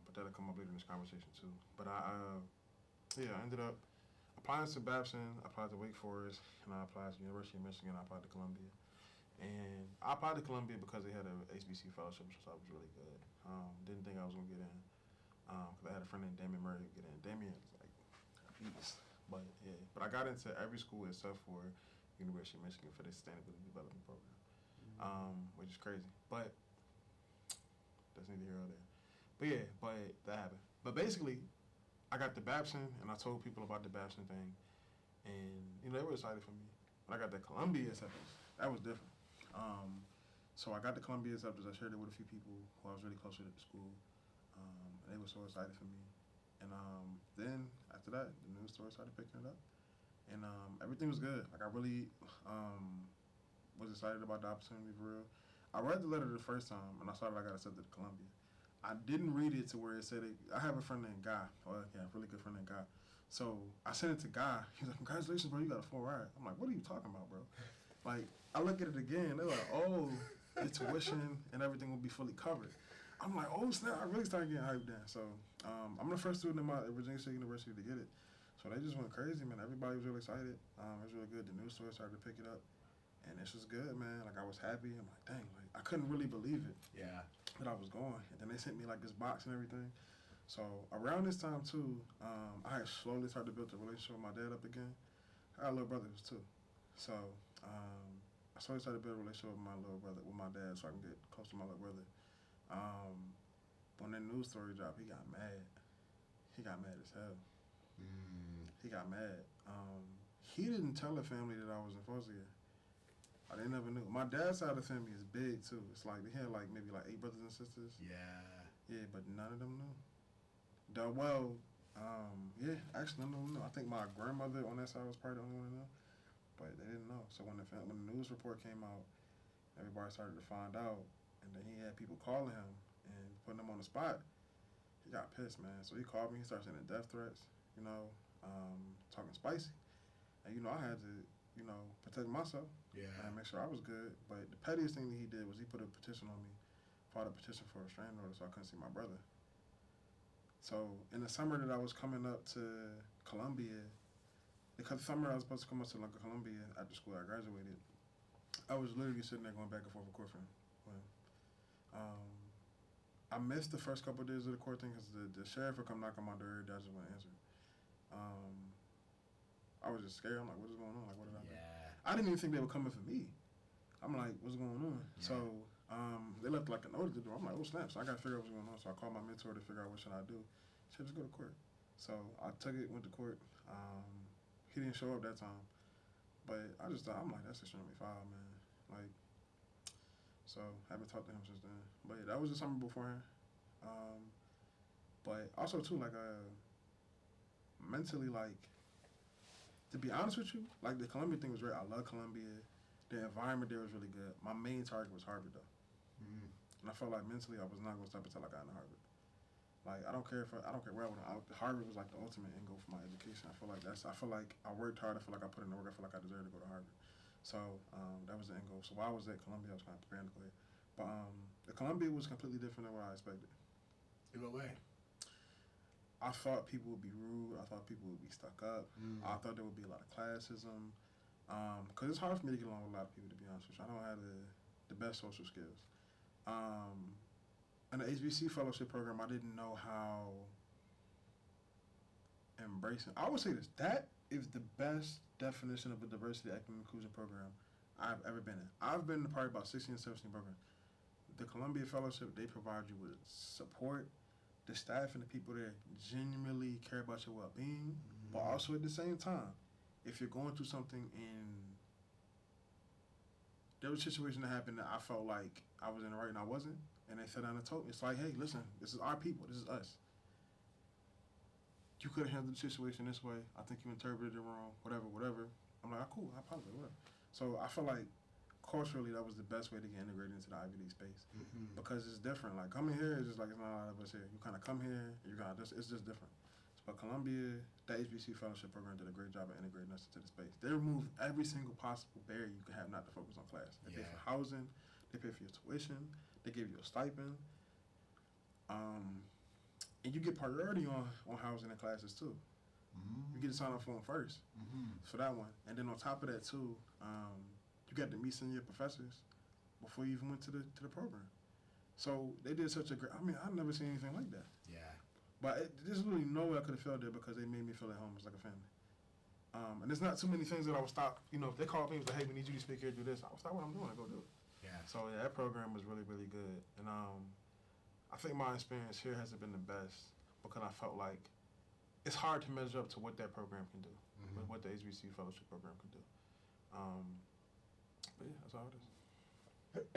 But that'll come up later in this conversation too. But I ended up applying to Babson, I applied to Wake Forest, and I applied to University of Michigan. I applied to Columbia. And I applied to Columbia because they had a HBCU fellowship, which I thought was really good. Didn't think I was going to get in because I had a friend named Damien Murray who get in. Damien is like a beast. But, yeah. But I got into every school except for University of Michigan for their Sustainability Development Program, which is crazy. But that's neither here nor there. But, yeah, that happened. But basically, I got the Babson, and I told people about the Babson thing. And, they were excited for me. When I got the Columbia acceptance, that was different. So I got the Columbia acceptance. I shared it with a few people who I was really close with at the school. And they were so excited for me. And then, after that, the news story started picking it up. And everything was good. Like, I really was excited about the opportunity, for real. I read the letter the first time, and I saw that I got accepted to Columbia. I didn't read it to where it said it. I have a friend named Guy. Well, yeah, a really good friend named Guy. So I sent it to Guy. He was like, "Congratulations, bro, you got a full ride." I'm like, "What are you talking about, bro?" Like, I look at it again. They're like, "Oh, the tuition and everything will be fully covered." I'm like, "Oh, snap." I really started getting hyped then. So I'm the first student at Virginia State University to get it. So they just went crazy, man. Everybody was really excited. It was really good. The news story started to pick it up. And this was good, man. Like, I was happy. I'm like, dang, like, I couldn't really believe it. Yeah. That I was going. And then they sent me, like, this box and everything. So around this time, too, I had slowly started to build a relationship with my dad up again. I got little brothers, too. So I slowly started to build a relationship with my little brother, with my dad, so I can get close to my little brother. When that news story dropped, he got mad. He got mad as hell. He got mad. He didn't tell the family that I was in foster care. They never knew. My dad's side of the family is big, too. It's like, they had, like, maybe, like, 8 brothers and sisters. Yeah. Yeah, but none of them knew. Yeah, actually, none of them knew. I think my grandmother on that side was probably the only one to know. But they didn't know. So when the news report came out, everybody started to find out. And then he had people calling him and putting him on the spot. He got pissed, man. So he called me. He started sending death threats, talking spicy. And, I had to, protect myself. Yeah. And make sure I was good. But the pettiest thing that he did was he put a petition on me, filed a petition for a restraining order so I couldn't see my brother. So in the summer that I was coming up to Columbia, because the summer I was supposed to come up to Columbia after school I graduated, I was literally sitting there going back and forth with court for him. I missed the first couple of days of the court thing because the sheriff would come knock on my door. I just wouldn't answer. I was just scared. I'm like, what is going on? Like, what did I do? I didn't even think they were coming for me. I'm like, what's going on? Yeah. So they left like a note at the door. I'm like, oh, snap. So I got to figure out what's going on. So I called my mentor to figure out what should I do. He said, just go to court. So I took it, went to court. He didn't show up that time. But I just thought, I'm like, that's extremely foul, man. Like, so I haven't talked to him since then. But yeah, that was the summer beforehand. But also, too, like, mentally, like, to be honest with you, like, the Columbia thing was great. I love Columbia. The environment there was really good. My main target was Harvard, though. And I felt like mentally I was not going to stop until I got into Harvard. Like, I don't care where I went. Harvard was like the ultimate end goal for my education. I feel like I worked hard. I feel like I put in the work. I feel like I deserve to go to Harvard. So that was the end goal. So while I was at Columbia, I was kind of preparing to go ahead. But the Columbia was completely different than what I expected. In what way? I thought people would be rude. I thought people would be stuck up. I thought there would be a lot of classism. Because it's hard for me to get along with a lot of people, to be honest with you. I don't have the best social skills. In the HBCU fellowship program, I didn't know how embracing. I would say this. That is the best definition of a diversity, equity, and inclusion program I've ever been in. I've been in probably about 16 or 17 programs. The Columbia Fellowship, they provide you with support. The staff and the people there genuinely care about your well-being, but also at the same time, if you're going through something and there was a situation that happened that I felt like I was in the right and I wasn't, and they sat down and told me, it's like, hey, listen, this is our people, this is us. You could have handled the situation this way. I think you interpreted it wrong, whatever. I'm like, cool, I apologize, whatever. So I feel like culturally, that was the best way to get integrated into the Ivy League space because it's different. Like, coming here is just like, it's not a lot of us here. You kind of come here, it's just different. But Columbia, that HBCU fellowship program did a great job of integrating us into the space. They removed every single possible barrier you could have not to focus on class. They pay for housing, they pay for your tuition, they give you a stipend, and you get priority on housing and classes too. You get to sign up for them first for that one. And then on top of that too, you got to meet some of your professors before you even went to the program. So they did such a great. I mean, I've never seen anything like that. Yeah. But there's really no way I could have felt there because they made me feel at home. It's like a family. And there's not too many things that I would stop. You know, if they call me and say, "Hey, we need you to speak here, do this," I would stop what I'm doing and go do it. Yeah. So yeah, that program was really, really good. And I think my experience here hasn't been the best because I felt like it's hard to measure up to what that program can do, what the HBCU fellowship program can do. But yeah, that's all it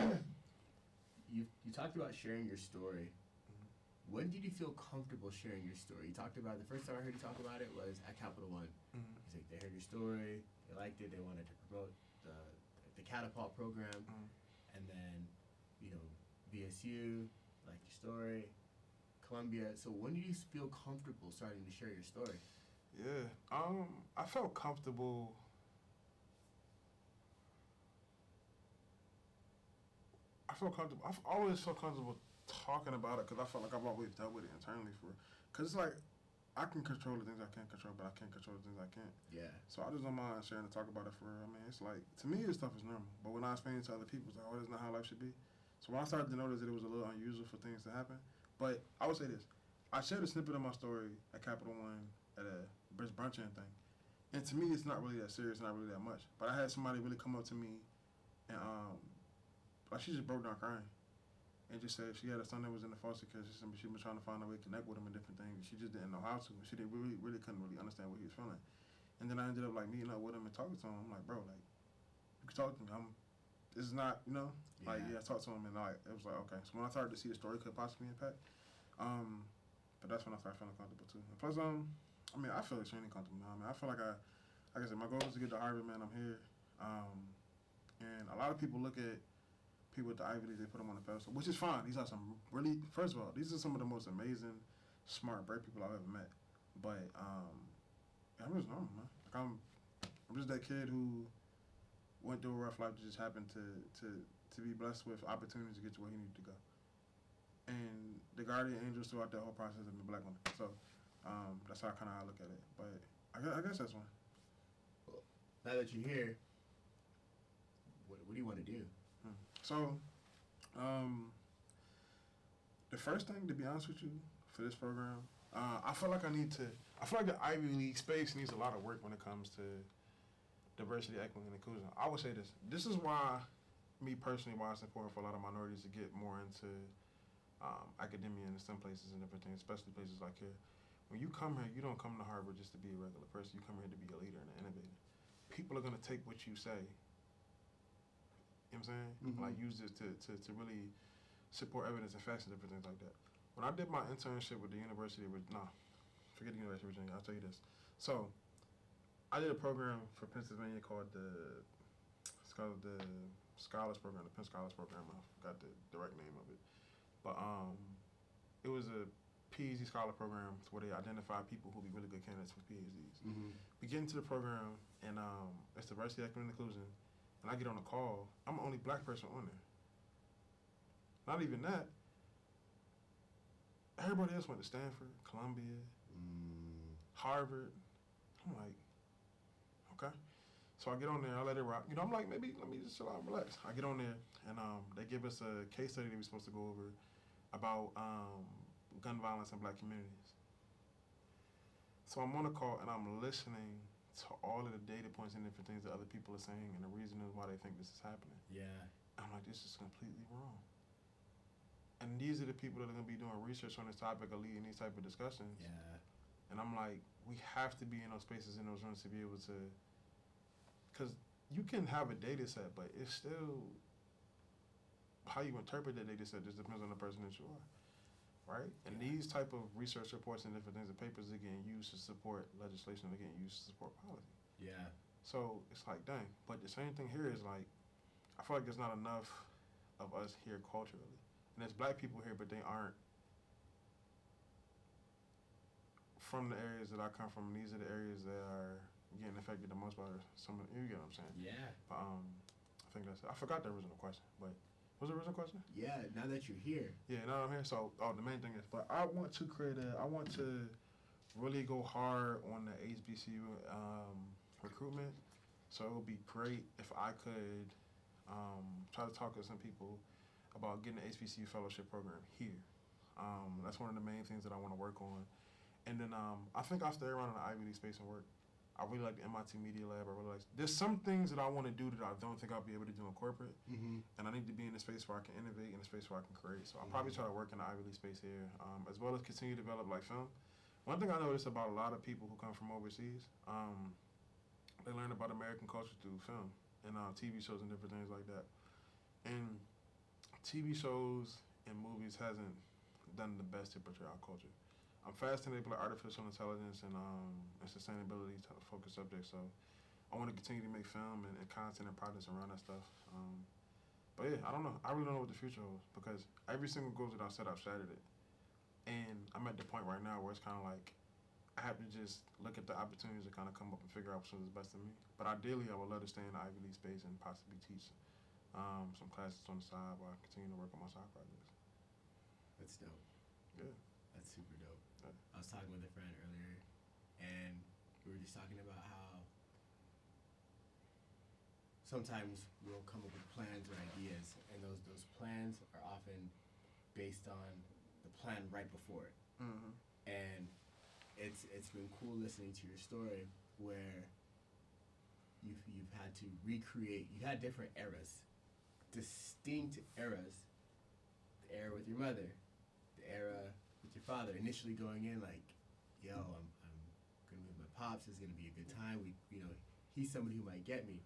is. You talked about sharing your story. When did you feel comfortable sharing your story? You talked about, the first time I heard you talk about it was at Capital One. He's like, they heard your story, they liked it, they wanted to promote the Catapult program, and then, you know, VSU, liked your story, Columbia. So when did you feel comfortable starting to share your story? Yeah, I felt comfortable. I've always felt comfortable talking about it because I felt like I've always dealt with it internally because it's like I can control the things I can't control, but I can't control the things I can't. Yeah. So I just don't mind sharing and talk about it for real. I mean, it's like, to me, this stuff is normal. But when I explain it to other people, it's like, oh, that's not how life should be. So when I started to notice that it was a little unusual for things to happen, but I would say this. I shared a snippet of my story at Capital One at a brunch and thing. And to me, it's not really that serious, not really that much. But I had somebody really come up to me and, like, she just broke down crying. And just said she had a son that was in the foster care system, but she was trying to find a way to connect with him and different things. She just didn't know how to. She didn't really couldn't really understand what he was feeling. And then I ended up like meeting up with him and talking to him. I'm like, bro, like, you can talk to me. This is not, you know, like, yeah, I talked to him and like it was like, okay. So when I started to see the story could possibly impact, but that's when I started feeling comfortable too. And plus, I mean, I feel extremely comfortable now. I mean, I feel like like I said, my goal is to get to Harvard, man. I'm here, and a lot of people look at people with the Ivy League, they put them on the pedestal, which is fine. These are some really, first of all, these are some of the most amazing, smart, bright people I've ever met. But I'm just normal, man. Like I'm just that kid who went through a rough life, just happened to be blessed with opportunities to get to where he needed to go. And the guardian angels throughout that whole process have been black women. So that's how I look at it. But I guess that's one. Well, now that you're here, what do you want to do? So, the first thing, to be honest with you, for this program, I feel like the Ivy League space needs a lot of work when it comes to diversity, equity, and inclusion. I would say this. This is why, me personally, why it's important for a lot of minorities to get more into academia in some places and different things, especially places like here. When you come here, you don't come to Harvard just to be a regular person. You come here to be a leader and an innovator. People are going to take what you say. You know what I'm saying? Like, use this to really support evidence and facts and different things like that. When I did my internship with the University of forget the University of Virginia, I'll tell you this. So, I did a program for Pennsylvania called the Scholars Program, the Penn Scholars Program. I forgot the direct name of it. But it was a PhD scholar program where they identify people who will be really good candidates for PhDs. We get into the program, and it's diversity, equity, and inclusion. And I get on a call, I'm the only black person on there. Not even that. Everybody else went to Stanford, Columbia, Harvard. I'm like, okay. So I get on there, I let it rock. You know, I'm like, maybe let me just chill out and relax. I get on there, and they give us a case study that we're supposed to go over about gun violence in black communities. So I'm on a call, and I'm listening to all of the data points and different things that other people are saying and the reasons why they think this is happening. Yeah. I'm like, this is completely wrong. And these are the people that are going to be doing research on this topic or leading these type of discussions. Yeah. And I'm like, we have to be in those spaces, in those rooms to be able to, because you can have a data set, but it's still, how you interpret that data set just depends on the person that you are. Right? And these type of research reports and different things, the papers are getting used to support legislation, they're getting used to support policy. Yeah. So it's like, dang. But the same thing here is like, I feel like there's not enough of us here culturally. And there's black people here, but they aren't from the areas that I come from. And these are the areas that are getting affected the most by some of, you get what I'm saying? Yeah. But I think that's it. I forgot the original question, but what was the original question? Yeah, now that you're here. Yeah, now I'm here. So, the main thing is, but I want to really go hard on the HBCU recruitment. So it would be great if I could try to talk to some people about getting the HBCU fellowship program here. That's one of the main things that I want to work on. And then I think I'll stay around in the Ivy League space and work. I really like the MIT Media Lab. I really like. There's some things that I want to do that I don't think I'll be able to do in corporate, and I need to be in a space where I can innovate, in a space where I can create. So I'll probably try to work in the Ivy League space here, as well as continue to develop like film. One thing I noticed about a lot of people who come from overseas, they learn about American culture through film and TV shows and different things like that. And TV shows and movies hasn't done the best to portray our culture. I'm fascinated by artificial intelligence and sustainability focused subjects. So I want to continue to make film and content and projects around that stuff. But yeah, I don't know. I really don't know what the future holds because every single goal that I set, I've shattered it. And I'm at the point right now where it's kind of like I have to just look at the opportunities to kind of come up and figure out which is best for me. But ideally, I would love to stay in the Ivy League space and possibly teach some classes on the side while I continue to work on my side projects. That's dope. Yeah. That's super dope. Yeah. I was talking with a friend earlier, and we were just talking about how sometimes we'll come up with plans or ideas, and those plans are often based on the plan right before it. Mm-hmm. And it's been cool listening to your story where you've had to recreate. You had different eras, distinct eras. The era with your mother, the era with your father. Initially going in like, yo, I'm gonna be with my pops. It's gonna be a good time. He's somebody who might get me.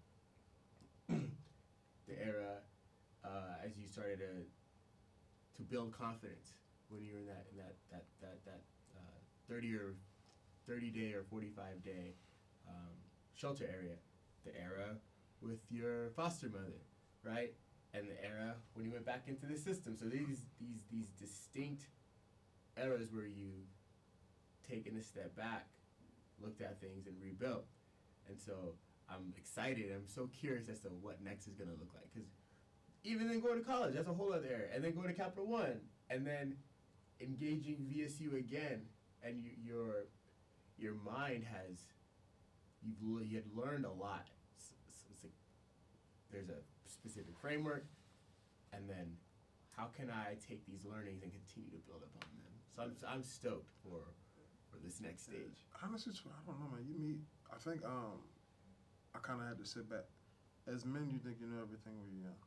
The era as you started to build confidence when you were in that 30 day or 45 day shelter area. The era with your foster mother, right? And the era when you went back into the system. So these distinct eras where you've taken a step back, looked at things, and rebuilt. And so I'm excited. I'm so curious as to what next is going to look like. Because even then going to college, that's a whole other era. And then going to Capital One. And then engaging VSU again. And your mind has, you had learned a lot. It's like there's a specific framework. And then how can I take these learnings and continue to build upon them? So I'm stoked for this next stage. Honestly, I don't know, man. I think I kind of had to sit back. As men, you think you know everything when you're young.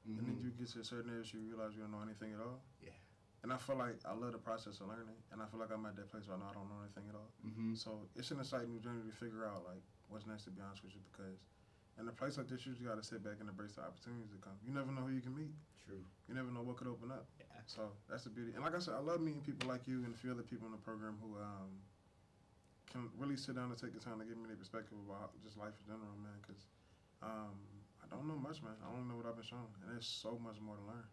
Mm-hmm. And then you get to a certain age, you realize you don't know anything at all. Yeah. And I feel like I love the process of learning, and I feel like I'm at that place where I know I don't know anything at all. Mm-hmm. So it's an exciting new journey to figure out like what's next. To be honest with you, because in a place like this, you just got to sit back and embrace the opportunities that come. You never know who you can meet. True. You never know what could open up. Yeah. So that's the beauty. And like I said, I love meeting people like you and a few other people in the program who can really sit down and take the time to give me their perspective about just life in general, man. Because I don't know much, man. I don't know what I've been shown, and there's so much more to learn.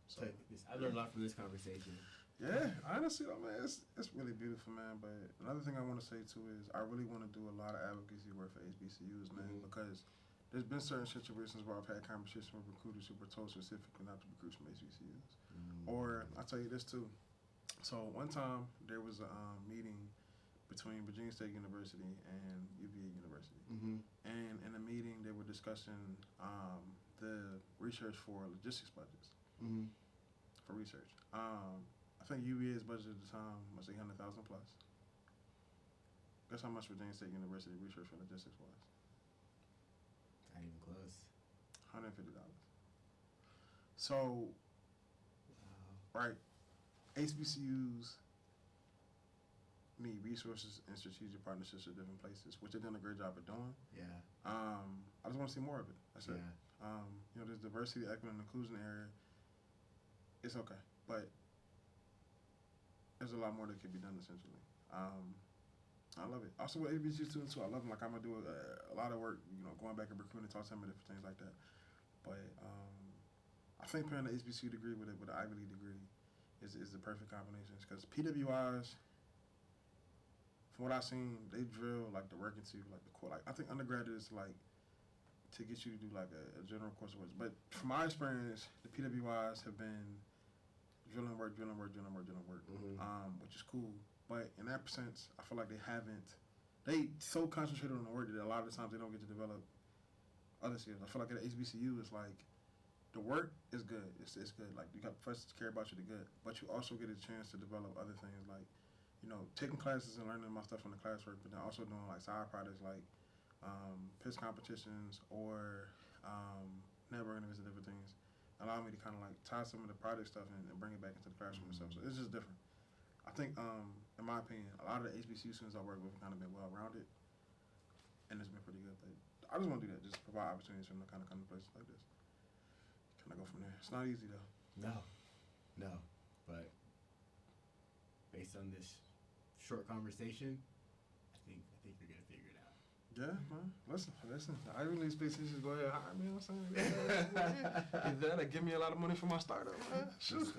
So I learned a lot from this conversation. Yeah, honestly, though, man, it's really beautiful, man. But another thing I want to say too is I really want to do a lot of advocacy work for HBCUs, man, because there's been certain situations where I've had conversations with recruiters who were told specifically not to recruit from HBCUs. Or I'll tell you this too. So one time there was a meeting between Virginia State University and UVA University, and in the meeting they were discussing the research for logistics budgets for research. I think UVA's budget at the time was $800,000 plus. Guess how much Virginia State University research for logistics was? Not even close. $150. So, right, HBCUs need resources and strategic partnerships with different places, which they've done a great job of doing. Yeah. I just want to see more of it. That's it. This diversity, equity, and inclusion area. It's okay, but there's a lot more that could be done. Essentially, I love it. Also with HBCU students too, I love them. Like I'm gonna do a lot of work, going back and recruiting, talk to them, different things like that. But I think pairing the HBCU degree with an Ivy League degree is the perfect combination. Because PWIs, from what I've seen, they drill like the work into like the core. Like I think undergrad is like to get you to do like a general course of work. But from my experience, the PWIs have been drilling work, which is cool. But in that sense, I feel like they so concentrated on the work that a lot of the times they don't get to develop other skills. I feel like at HBCU, it's like the work is good. It's good. Like you got professors care about you, they're good. But you also get a chance to develop other things like, taking classes and learning my stuff from the classwork, but then also doing like side projects like pitch competitions or networking events and different things. Allow me to kind of like tie some of the project stuff and bring it back into the classroom and stuff. So it's just different. I think, in my opinion, a lot of the HBCU students I work with have kind of been well rounded, and it's been pretty good. But I just want to do that, just provide opportunities for them to kind of come to places like this. Kind of go from there. It's not easy though. No, but based on this short conversation, I think you're gonna figure it out. Yeah, man. Listen. I really expect you to go ahead and hire me. I'm saying, either that or give me a lot of money for my startup, man. Shoot.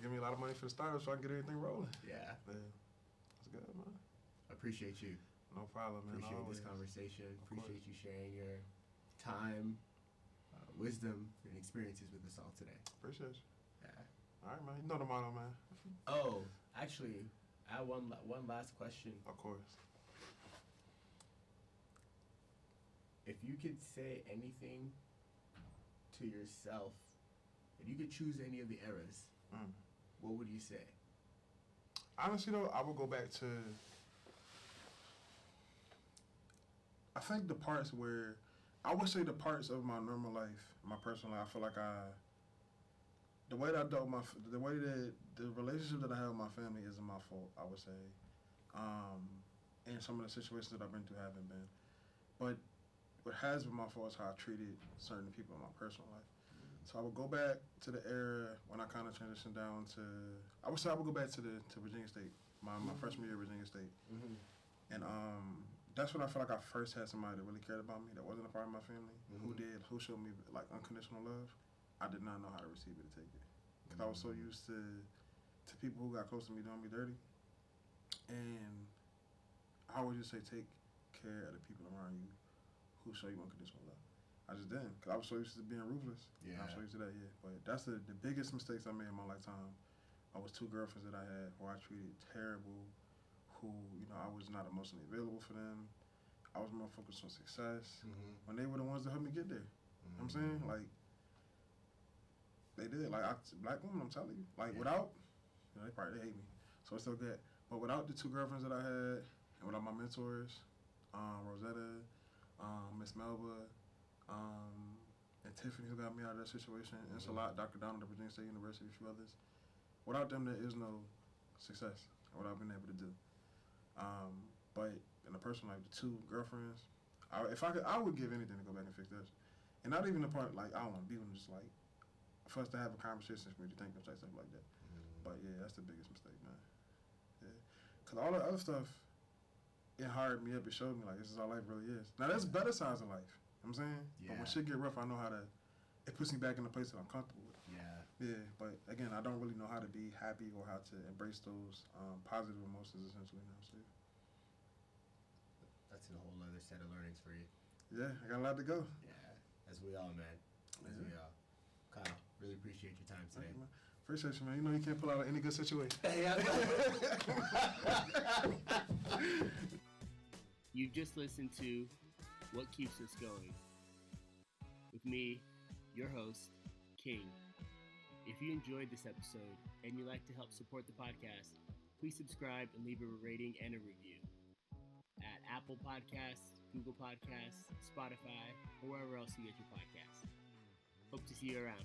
Give me a lot of money for the startup so I can get everything rolling. Yeah. That's good, man. Appreciate you. No problem, man. Appreciate this conversation. Appreciate you sharing your time, wisdom, and experiences with us all today. Appreciate you. Yeah. All right, man. You know the motto, man. Oh, actually, I have one last question. Of course. If you could say anything to yourself, if you could choose any of the eras, what would you say? Honestly, though, I would go back to, I think the parts where, I would say the parts of my normal life, my personal life, I feel like the way that I dealt with the way that the relationship that I have with my family isn't my fault, I would say. And some of the situations that I've been through haven't been. But what has been my fault is how I treated certain people in my personal life. So I would go back to the era when I kind of transitioned down to, I would say I would go back to Virginia State, my freshman year at Virginia State. Mm-hmm. And that's when I feel like I first had somebody that really cared about me, that wasn't a part of my family, who showed me like unconditional love. I did not know how to receive it or take it. Because I was so used to people who got close to me doing me dirty. And I would just say take care of the people around you who show you unconditional love. I just didn't, because I was so used to being ruthless. Yeah. I was so used to that, yeah. But that's the biggest mistakes I made in my lifetime. I was 2 girlfriends that I had who I treated terrible, who, I was not emotionally available for them. I was more focused on success when they were the ones that helped me get there. You know what I'm saying? Like, they did. Like, black women, I'm telling you. Like, without, they hate me. So it's still good. But without the 2 girlfriends that I had, and without my mentors, Rosetta, Miss Melba, and Tiffany, who got me out of that situation, and it's a lot, Dr. Donald at Virginia State University, a few others. Without them, there is no success, or what I've been able to do. But in the personal life, the 2 girlfriends, I would give anything to go back and fix this. And not even the part, like, I don't want to be with them, just like, for us to have a conversation for me to think of stuff like that. But yeah, that's the biggest mistake, man. Yeah. Because all the other stuff, it hired me up, it showed me, like, this is how life really is. Now, there's better sides of life. You know what I'm saying? Yeah. But when shit get rough, I know how to, it puts me back in a place that I'm comfortable with. Yeah, but again, I don't really know how to be happy or how to embrace those positive emotions essentially now. So that's a whole other set of learnings for you. Yeah, I got a lot to go. Yeah, as we all, man. As we all. Kyle, really appreciate your time today. You, appreciate you, man. You can't pull out of any good situation. You've just listened to What Keeps Us Going with me, your host, King. If you enjoyed this episode and you'd like to help support the podcast, please subscribe and leave a rating and a review at Apple Podcasts, Google Podcasts, Spotify, or wherever else you get your podcasts. Hope to see you around.